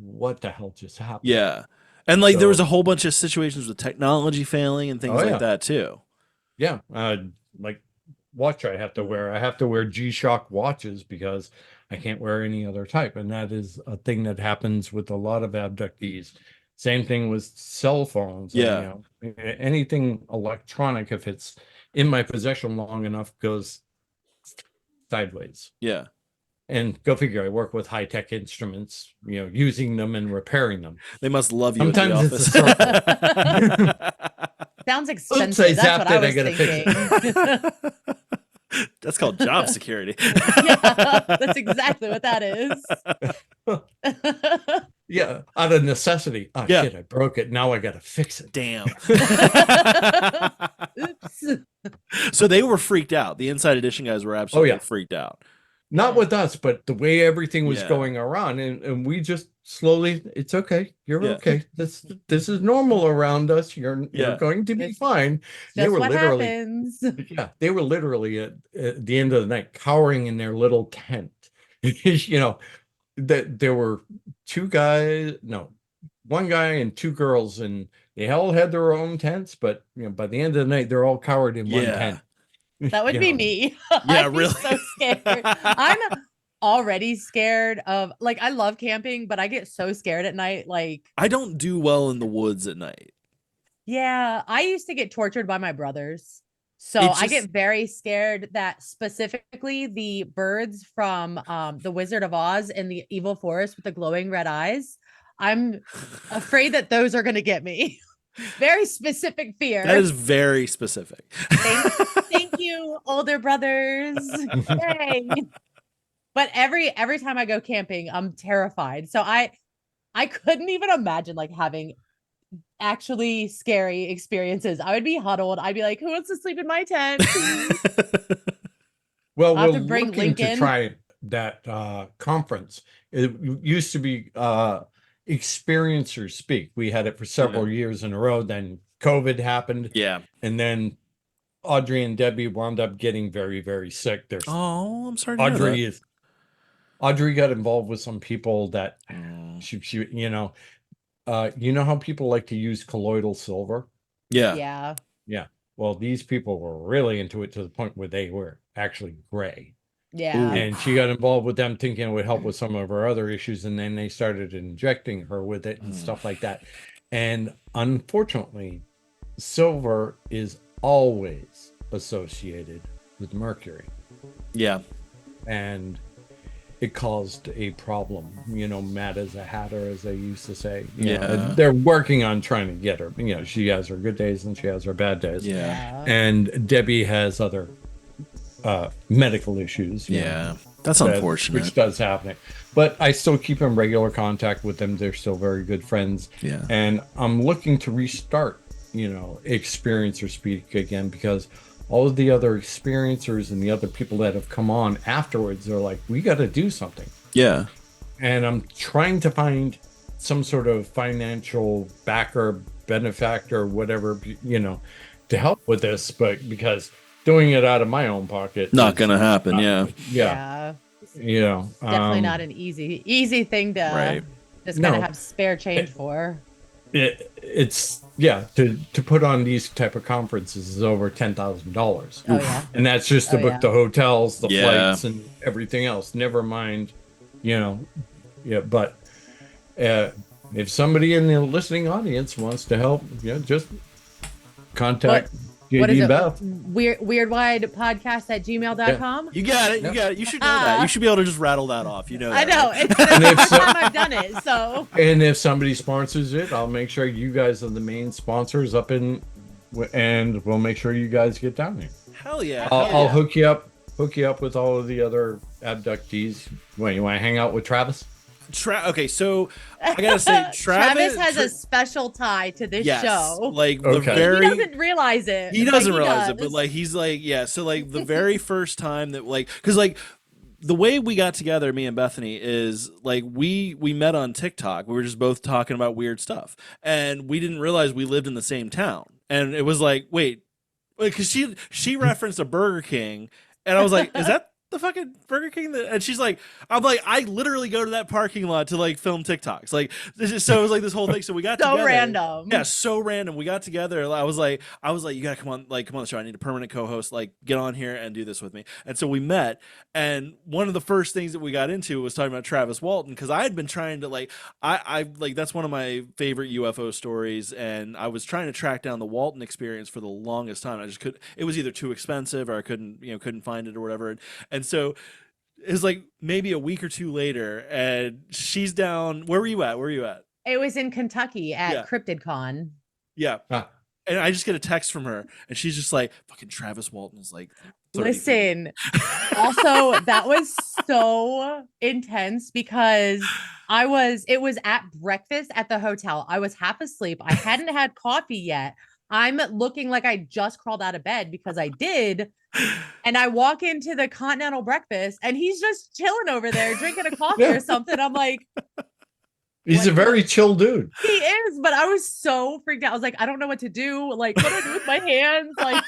what the hell just happened? Yeah. And like there was a whole bunch of situations with technology failing and things like that too. Yeah. Like watch I have to wear. I have to wear G-Shock watches because I can't wear any other type. And that is a thing that happens with a lot of abductees. Same thing with cell phones. Yeah. And, anything electronic, if it's in my possession long enough, goes sideways. Yeah. And go figure, I work with high-tech instruments, using them and repairing them. They must love you. Sometimes it's a circle. Sounds expensive. That's what I was thinking. That's called job security. Yeah, that's exactly what that is. Yeah, out of necessity. Oh shit, I broke it. Now I gotta fix it. Damn. Oops. So they were freaked out. The Inside Edition guys were absolutely freaked out. Not with us, but the way everything was going around, and we just slowly, it's okay. You're okay. This is normal around us. You're going to be fine. They were literally happens. Yeah, they were literally at the end of the night cowering in their little tent. That there were one guy and two girls, and they all had their own tents, but by the end of the night they're all cowered in one tent. That would be me. Yeah, really. So scared. I'm already scared of, like, I love camping, but I get so scared at night. Like, I don't do well in the woods at night. Yeah, I used to get tortured by my brothers. So I get very scared that specifically the birds from the Wizard of Oz in the evil forest with the glowing red eyes, I'm afraid that those are going to get me. Very specific fear. That is very specific. Thank you, older brothers. Yay. But every time I go camping, I'm terrified. So I couldn't even imagine like having actually scary experiences. I would be huddled. I'd be like, who wants to sleep in my tent? Well, we're looking to try that conference. It used to be experiencers speak. We had it for several years in a row. Then COVID happened. Yeah. And then Audrey and Debbie wound up getting very, very sick. I'm sorry to hear that. Audrey got involved with some people that she how people like to use colloidal silver? Yeah. Well, these people were really into it to the point where they were actually gray. Yeah. And she got involved with them thinking it would help with some of her other issues. And then they started injecting her with it and stuff like that. And unfortunately, silver is always associated with mercury. Yeah. And it caused a problem. Matt is a hatter, as they used to say. They're working on trying to get her. She has her good days and she has her bad days. Yeah. And Debbie has other medical issues. That's unfortunate. Which does happen. But I still keep in regular contact with them. They're still very good friends. Yeah. And I'm looking to restart, Experiencer Speak again, because all of the other experiencers and the other people that have come on afterwards, they're like, we got to do something. Yeah. And I'm trying to find some sort of financial backer, benefactor, whatever, to help with this. But because doing it out of my own pocket, not going to happen. Yeah. Definitely not an easy thing to just kind of have spare change for. It's to put on these type of conferences is over $10,000. Oh yeah. And that's just to book the hotels, the flights, and everything else. Never mind, but if somebody in the listening audience wants to help, just contact what is it? Beth. Weirdwide podcast at gmail.com. You got it. You should know that. You should be able to just rattle that off. You know that. I know. Right? It's the first time I've done it. So. And if somebody sponsors it, I'll make sure you guys are the main sponsors and we'll make sure you guys get down there. Hell yeah. I'll hook you up with all of the other abductees. When you want to hang out with Travis? Okay, so I gotta say, Travis has a special tie to this show. Like Okay. the very, he doesn't realize it. He doesn't realize it, but like he's like, yeah. So like the very first time that like, because like the way we got together, me and Bethany, is like we met on TikTok. We were just both talking about weird stuff, and we didn't realize we lived in the same town. And it was like, wait, because she referenced a Burger King, and I was like, is that the fucking Burger King? And she's like, I'm like, I literally go to that parking lot to like film TikToks. Like, so it was like this whole thing. So we got so together. Random. Yeah, so random. We got together. I was like, you gotta come on the show. I need a permanent co-host. Like, get on here and do this with me. And so we met. And one of the first things that we got into was talking about Travis Walton, because I had been trying to like, I like that's one of my favorite UFO stories, and I was trying to track down the Walton experience for the longest time. I just couldn't. It was either too expensive or I couldn't find it or whatever. And so it was like maybe a week or two later, and she's down. Where were you at? It was in Kentucky at CryptidCon. Yeah. And I just get a text from her, and she's just like, fucking Travis Walton is like 30 Listen, also, that was so intense because it was at breakfast at the hotel. I was half asleep. I hadn't had coffee yet. I'm looking like I just crawled out of bed because I did. And I walk into the continental breakfast, and he's just chilling over there drinking a coffee or something. I'm like, he's a very chill dude. He is, but I was so freaked out. I was like, I don't know what to do. Like, what do I do with my hands? Like,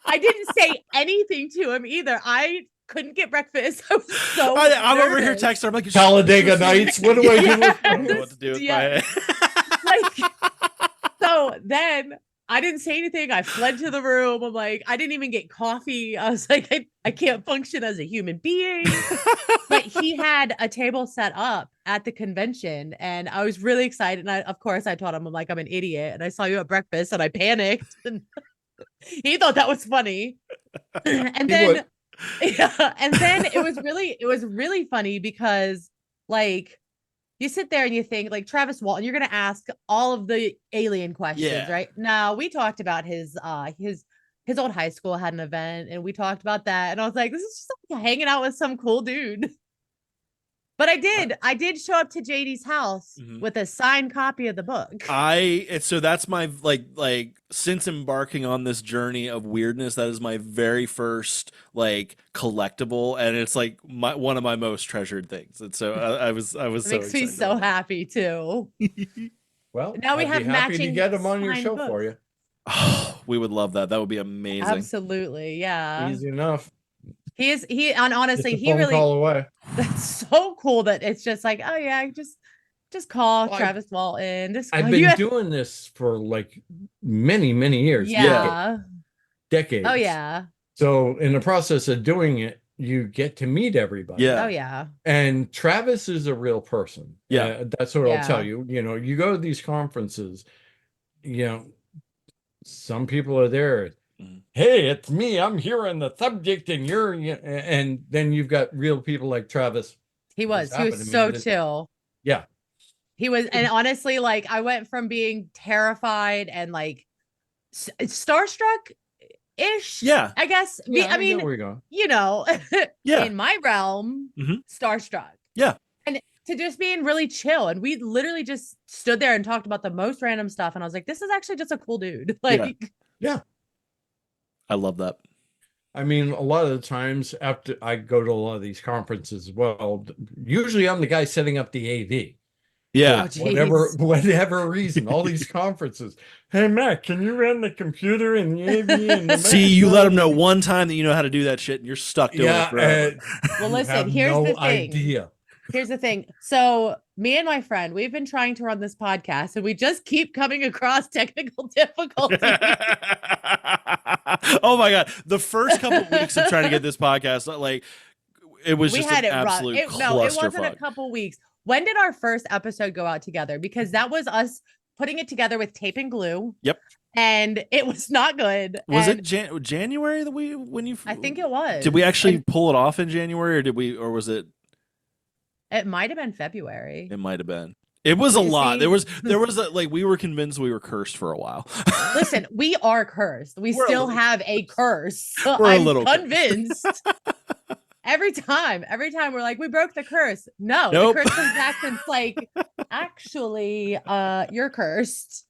I didn't say anything to him either. I couldn't get breakfast. I was so I'm over here texting. I'm like, Talladega Nights. What do I do? I don't know what to do with my head. Like, so then I didn't say anything. I fled to the room. I'm like, I didn't even get coffee. I was like, I can't function as a human being. But he had a table set up at the convention, and I was really excited. And of course, I told him, I'm like, I'm an idiot, and I saw you at breakfast, and I panicked. And he thought that was funny. And then, it was really funny because, like, you sit there and you think, like, Travis Walton, you're going to ask all of the alien questions, right? Now, we talked about his old high school had an event, and we talked about that. And I was like, this is just like hanging out with some cool dude. But I did show up to JD's house with a signed copy of the book. So that's my like since embarking on this journey of weirdness, that is my very first like collectible, and it's like one of my most treasured things. And so I was it so makes me so happy too. Well, now we have matching to get him on your show books. for you. Oh, we would love that. That would be amazing. Absolutely, yeah. Easy enough. Honestly, he really call away. That's so cool that it's just like, oh yeah, just call Travis Walton. I've been doing this for like many years. Yeah. Decades. Oh yeah. So in the process of doing it, you get to meet everybody. Yeah. Oh yeah. And Travis is a real person. Yeah. That's what I'll tell you. You know, you go to these conferences, you know, some people are there. Hey, it's me. I'm here on the subject, and and then you've got real people like Travis. He was so chill. Yeah. He was, and honestly, like, I went from being terrified and like starstruck ish. Yeah. I guess. Yeah, I mean, where you're going. you know, in my realm, starstruck. Yeah. And to just being really chill. And we literally just stood there and talked about the most random stuff. And I was like, this is actually just a cool dude. Like, yeah. I love that. I mean, a lot of the times after I go to a lot of these conferences, well, usually I'm the guy setting up the AV. Yeah. Whatever reason, all these conferences. Hey, Matt, can you run the computer and the AV? And the See, you let them know one time that you know how to do that shit, and you're stuck doing it forever. Well, listen, here's the thing. Here's the thing. So me and my friend, we've been trying to run this podcast, and we just keep coming across technical difficulties. Oh my God. The first couple of weeks of trying to get this podcast, like, it was just an absolute clusterfuck. No, it wasn't a couple weeks. When did our first episode go out together? Because that was us putting it together with tape and glue. Yep. And it was not good. Was it January that when you? I think it was. Did we actually pull it off in January, or was it? It might have been February. It might have been. It was a lot. There was like, we were convinced we were cursed for a while. Listen, we are cursed. We're still have a curse. We're a little convinced. every time we're like, we broke the curse. No, Nope. the curse comes back and it's like, actually, you're cursed.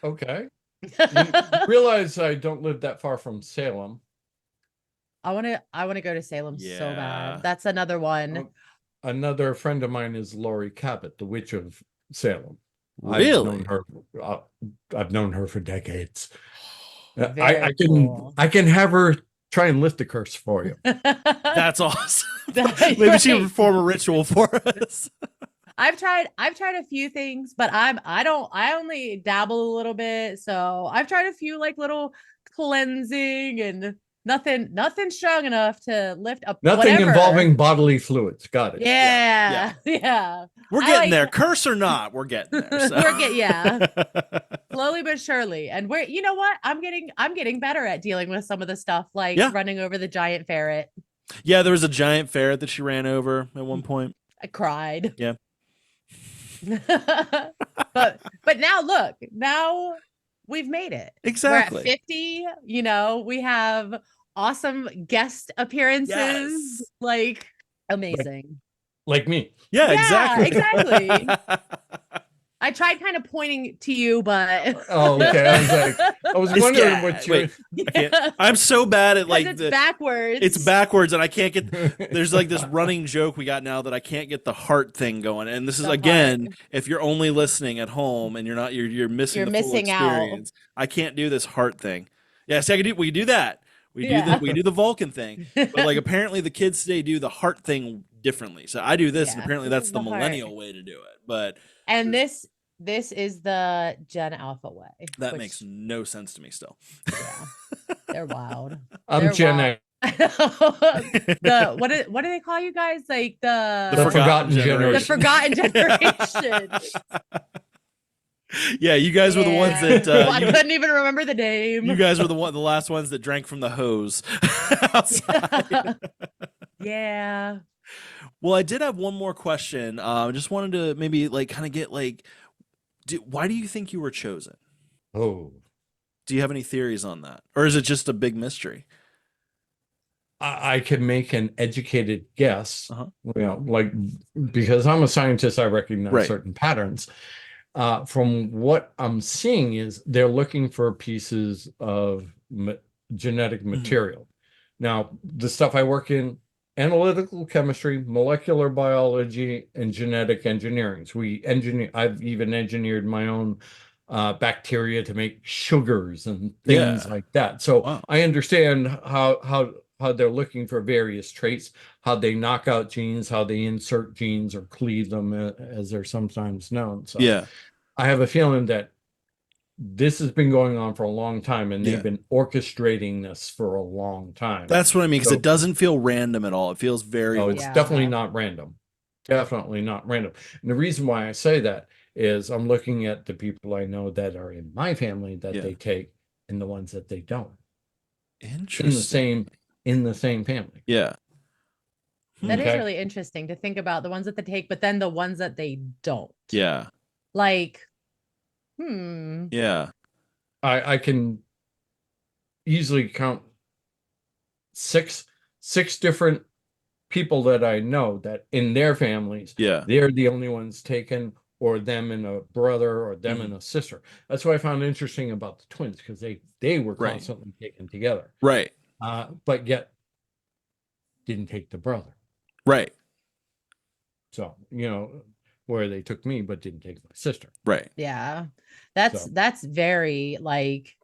Okay. You realize I don't live that far from Salem. I want to go to Salem so Yeah. bad. That's another one. Another friend of mine is Lori Cabot, the witch of Salem. Really? I've known her for decades. Very cool. I can have her try and lift the curse for you. That's awesome. Maybe she can perform a ritual for us. I've tried a few things, but I only dabble a little bit. So I've tried a few like little cleansing and nothing strong enough to lift up. Nothing whatever. involving bodily fluids. Got it. Yeah. We're getting there. Curse or not, we're getting there. So. Slowly but surely. And you know what? I'm getting better at dealing with some of the stuff, like running over the giant ferret. Yeah, there was a giant ferret that she ran over at one point. I cried. Yeah. but now we've made it. Exactly. We're at 50, we have awesome guest appearances. Yes. Like amazing. Like me. Yeah, exactly. I tried kind of pointing to you, but okay. I was wondering what you. I'm so bad at like it's backwards. It's backwards, and I can't get. There's like this running joke we got now that I can't get the heart thing going. And this is again, if you're only listening at home and you're missing the full experience. I can't do this heart thing. Yeah, so we do that. We do the Vulcan thing, but like apparently the kids today do the heart thing differently. So I do this, and apparently that's the millennial way to do it. But this is the Gen Alpha way. That makes no sense to me still. Yeah, they're wild. I'm Gen X. What do they call you guys? Like the forgotten generation. The forgotten generation. Yeah, you guys were the ones that I couldn't even remember the name. You guys were the last ones that drank from the hose outside. Yeah. Well, I did have one more question. I just wanted to maybe like kind of get like, why do you think you were chosen? Oh, do you have any theories on that, or is it just a big mystery? I can make an educated guess. Like because I'm a scientist, I recognize certain patterns. From what I'm seeing is they're looking for pieces of genetic material. Now, the stuff I work in, analytical chemistry, molecular biology, and genetic engineering. So I've even engineered my own bacteria to make sugars and things like that. So I understand how they're looking for various traits, how they knock out genes, how they insert genes or cleave them, as they're sometimes known. So I have a feeling that this has been going on for a long time, and they've been orchestrating this for a long time. That's what I mean, because it doesn't feel random at all. It feels very... No, it's definitely not random. Definitely not random. And the reason why I say that is I'm looking at the people I know that are in my family that they take and the ones that they don't. Interesting. In the same family. Yeah. That is really interesting to think about, the ones that they take, but then the ones that they don't. Yeah. Like, Yeah. I can easily count six different people that I know that in their families, they're the only ones taken, or them and a brother, or them and a sister. That's what I found interesting about the twins, because they were constantly taken together. Right. But yet didn't take the brother. Right. So, where they took me but didn't take my sister. Right. Yeah. That's very like,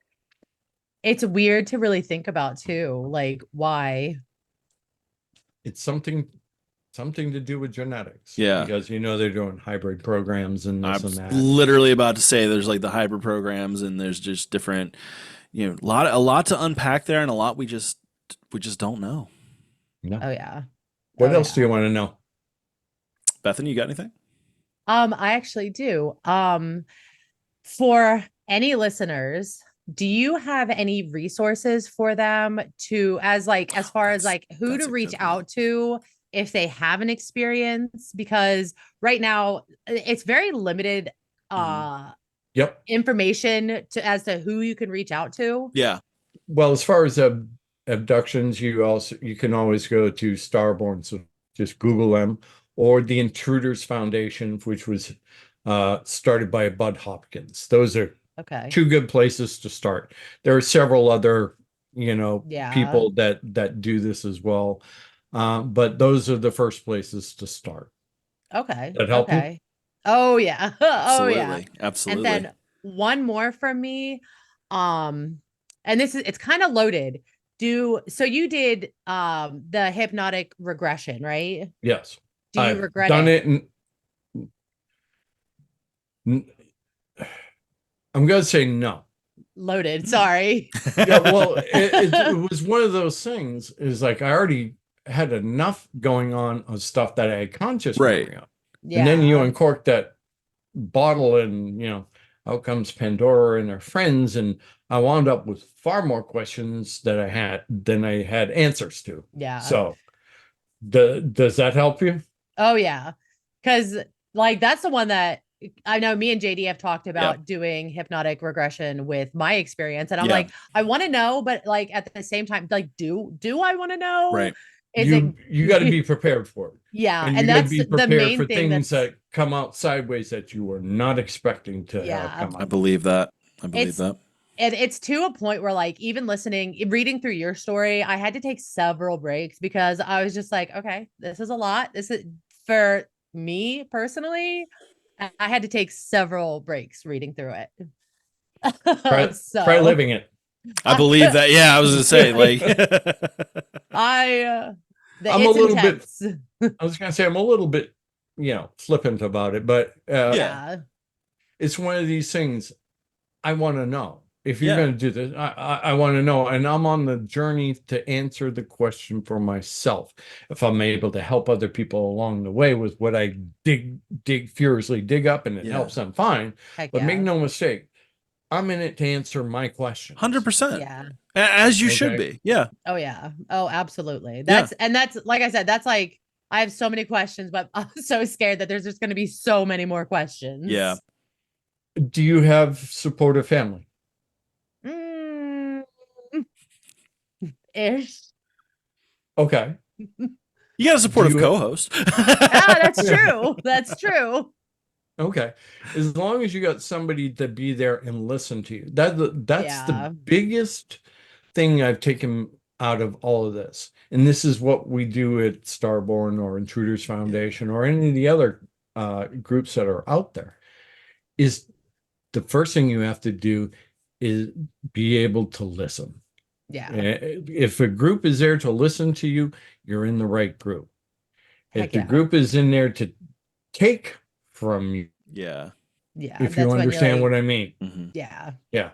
it's weird to really think about too. Like, why? It's something to do with genetics. Yeah. Because they're doing hybrid programs and this and that. I'm literally about to say there's like the hybrid programs, and there's just different, a lot to unpack there, and a lot we just don't know. No. Oh yeah. What else do you want to know? Bethany, you got anything? I actually do. For any listeners, do you have any resources for them as far as who to reach out to if they have an experience? Because right now it's very limited information as to who you can reach out to. Yeah. Well, as far as abductions, you can always go to Starborn, so just Google them, or the Intruders Foundation, which was started by Bud Hopkins. Those are two good places to start. There are several other, people that do this as well, but those are the first places to start. Okay. That help you? Oh yeah. Oh yeah. Absolutely. And then one more from me. And it's kind of loaded. So you did the hypnotic regression, right? Yes. Do you regret done it? I'm gonna say no. Loaded. Sorry. Yeah, well, it was one of those things. Is like I already had enough going on of stuff that I had conscious memory of. Yeah. And then you uncork that bottle, and out comes Pandora and her friends, and I wound up with far more questions than I had answers to. Yeah. So, does that help you? Oh yeah, because like that's the one that I know me and JD have talked about doing hypnotic regression with my experience, and I'm like, I want to know, but like at the same time, like, do I want to know? Right. You got to be prepared for it. Yeah, and that's be prepared the main for thing things that come out sideways that you were not expecting to have come out. I believe that. And it's to a point where, like, even reading through your story, I had to take several breaks because I was just like, okay, this is a lot. This is for me personally. I had to take several breaks reading through it. Try living it. I believe that. Yeah, I was gonna say, like, I'm a little intense. Bit. I was gonna say I'm a little bit, flippant about it, but it's one of these things. I want to know if you're going to do this. I want to know, and I'm on the journey to answer the question for myself. If I'm able to help other people along the way with what I furiously dig up, and it helps them, fine. But make no mistake, I'm in it to answer my question. 100%. Yeah. As you should be. Yeah. Oh yeah. Oh, absolutely. That's like I said, that's like, I have so many questions, but I'm so scared that there's just going to be so many more questions. Yeah. Do you have supportive family? Ish. Okay. You got a supportive co-host. That's true. That's true. Okay. As long as you got somebody to be there and listen to you. That's the biggest thing I've taken out of all of this. And this is what we do at Starborn or Intruders Foundation or any of the other groups that are out there, is the first thing you have to do is be able to listen. Yeah. If a group is there to listen to you, you're in the right group. If the group is in there to take from you. Yeah. If you understand what I mean. Mm-hmm. Yeah. Yeah.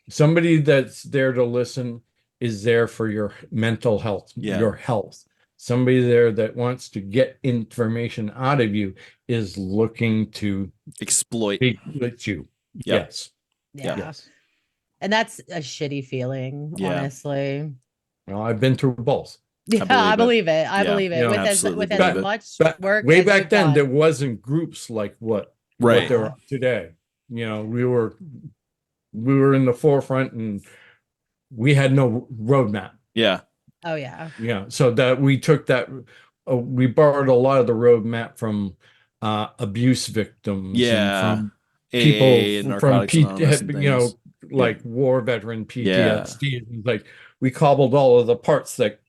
Somebody that's there to listen is there for your mental health, your health. Somebody there that wants to get information out of you is looking to exploit you. Yes. Yeah. Yes. And that's a shitty feeling, honestly. Well, I've been through both. Yeah, I believe it. I believe it. With as much work way back then, there wasn't groups like what there are today. We were in the forefront, and we had no roadmap. Yeah. Oh yeah. Yeah. So that we took that, we borrowed a lot of the roadmap from abuse victims. Yeah. And from people from like war veteran PTSD. Like we cobbled all of the parts that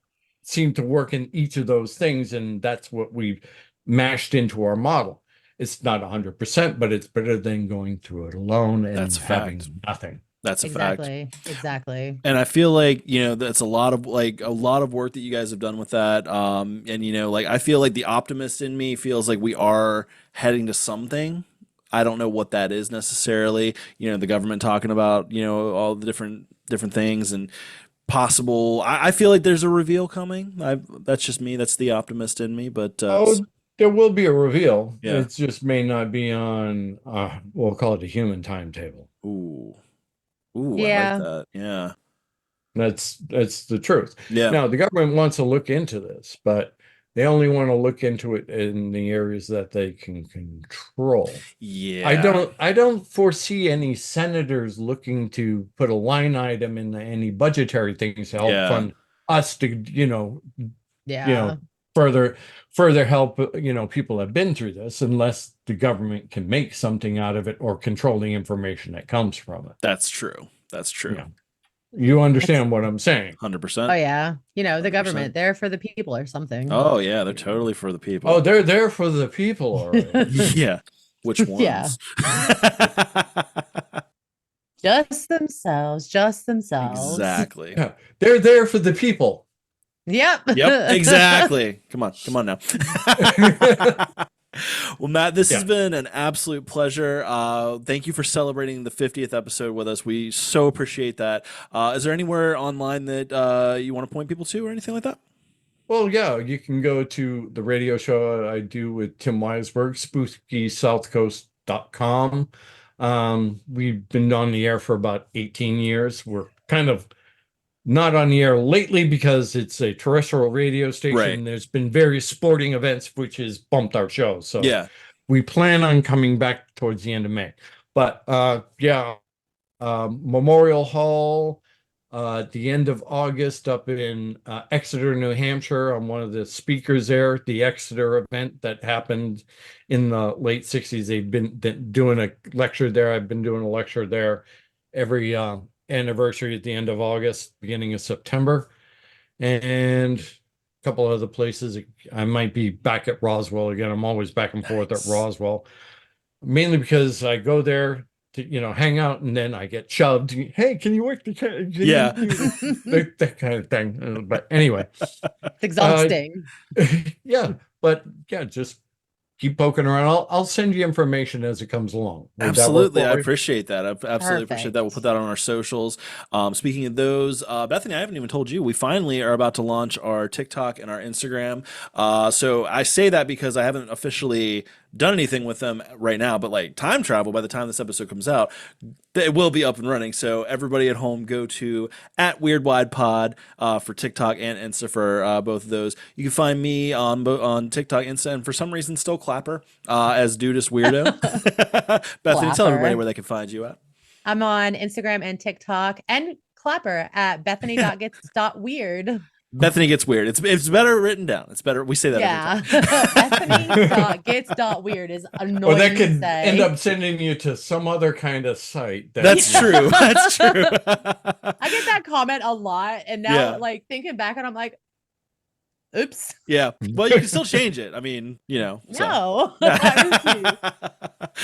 seemed to work in each of those things, and that's what we've mashed into our model. It's not 100%, but it's better than going through it alone and having nothing. That's a fact. Exactly. And I feel like, that's a lot of work that you guys have done with that. And I feel like the optimist in me feels like we are heading to something. I don't know what that is necessarily. The government talking about, all the different things and possible. I feel like there's a reveal coming. That's just me. That's the optimist in me. But there will be a reveal. Yeah. It just may not be on, we'll call it a human timetable. Ooh, yeah. I like that. Yeah. That's the truth. Yeah. Now the government wants to look into this, but they only want to look into it in the areas that they can control. Yeah. I don't foresee any senators looking to put a line item in any budgetary things to help fund us to, Yeah. further help, people have been through this, unless the government can make something out of it or control the information that comes from it. That's true. That's true. Yeah. You understand what I'm saying? 100%. Oh yeah. The 100%. government, they're for the people or something. Oh yeah, they're totally for the people. Oh, they're there for the people, all right. Yeah. Which ones? Yeah. Just themselves. Exactly. Yeah. They're there for the people. Yep. Yep, exactly. Come on now. Well, Matt, this has been an absolute pleasure. Thank you for celebrating the 50th episode with us. We so appreciate that. Is there anywhere online that you want to point people to or anything like that? Well, yeah, you can go to the radio show I do with Tim Weisberg, SpookySouthCoast.com. We've been on the air for about 18 years. We're kind of not on the air lately because it's a terrestrial radio station. Right. There's been various sporting events which has bumped our show. So yeah, we plan on coming back towards the end of May. But Memorial Hall at the end of August up in Exeter, New Hampshire. I'm one of the speakers there. The Exeter event that happened in the late 60s. They've been doing a lecture there. I've been doing a lecture there every anniversary at the end of August, beginning of September, and a couple other places. I might be back at Roswell again. I'm always back and forth at Roswell, mainly because I go there to hang out, and then I get shoved. Hey, can you work the that kind of thing? But anyway, it's exhausting. Yeah, but yeah, just keep poking around. I'll send you information as it comes along. Absolutely. I appreciate that. I absolutely appreciate that. We'll put that on our socials. Speaking of those, Bethany, I haven't even told you, we finally are about to launch our TikTok and our Instagram. So I say that because I haven't officially done anything with them right now, but like time travel, by the time this episode comes out, it will be up and running. So everybody at home, go to @WeirdWidePod for TikTok and Insta for both of those. You can find me on TikTok, Insta, and for some reason still Clapper as Dudist Weirdo. Bethany, tell everybody where they can find you at. I'm on Instagram and TikTok and Clapper at Bethany.gets.weird. Bethany Gets Weird. It's better written down. It's better. We say that. Yeah. Bethany.gets.weird is annoying. Well, that could end up sending you to some other kind of site. That's true. That's true. I get that comment a lot, and now like thinking back, and I'm like, oops. Yeah. Well, you can still change it. I mean, No.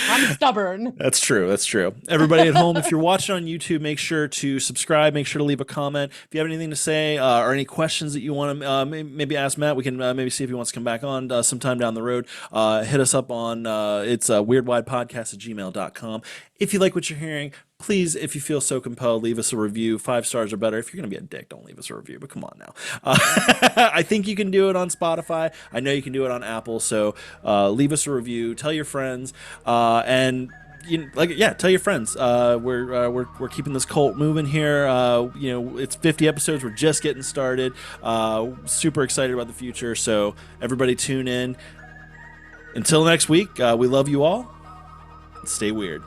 I'm stubborn. That's true. That's true. Everybody at home, if you're watching on YouTube, make sure to subscribe. Make sure to leave a comment. If you have anything to say or any questions that you want to maybe ask Matt, we can maybe see if he wants to come back on sometime down the road. Hit us up on it's weirdwidepodcast@gmail.com. If you like what you're hearing, please, if you feel so compelled, leave us a review. 5 stars or better. If you're going to be a dick, don't leave us a review, but come on now. I think you can do it on Spotify. I know you can do it on Apple. So leave us a review. Tell your friends. And tell your friends. We're keeping this cult moving here. It's 50 episodes. We're just getting started. Super excited about the future. So everybody tune in. Until next week, we love you all. Stay weird.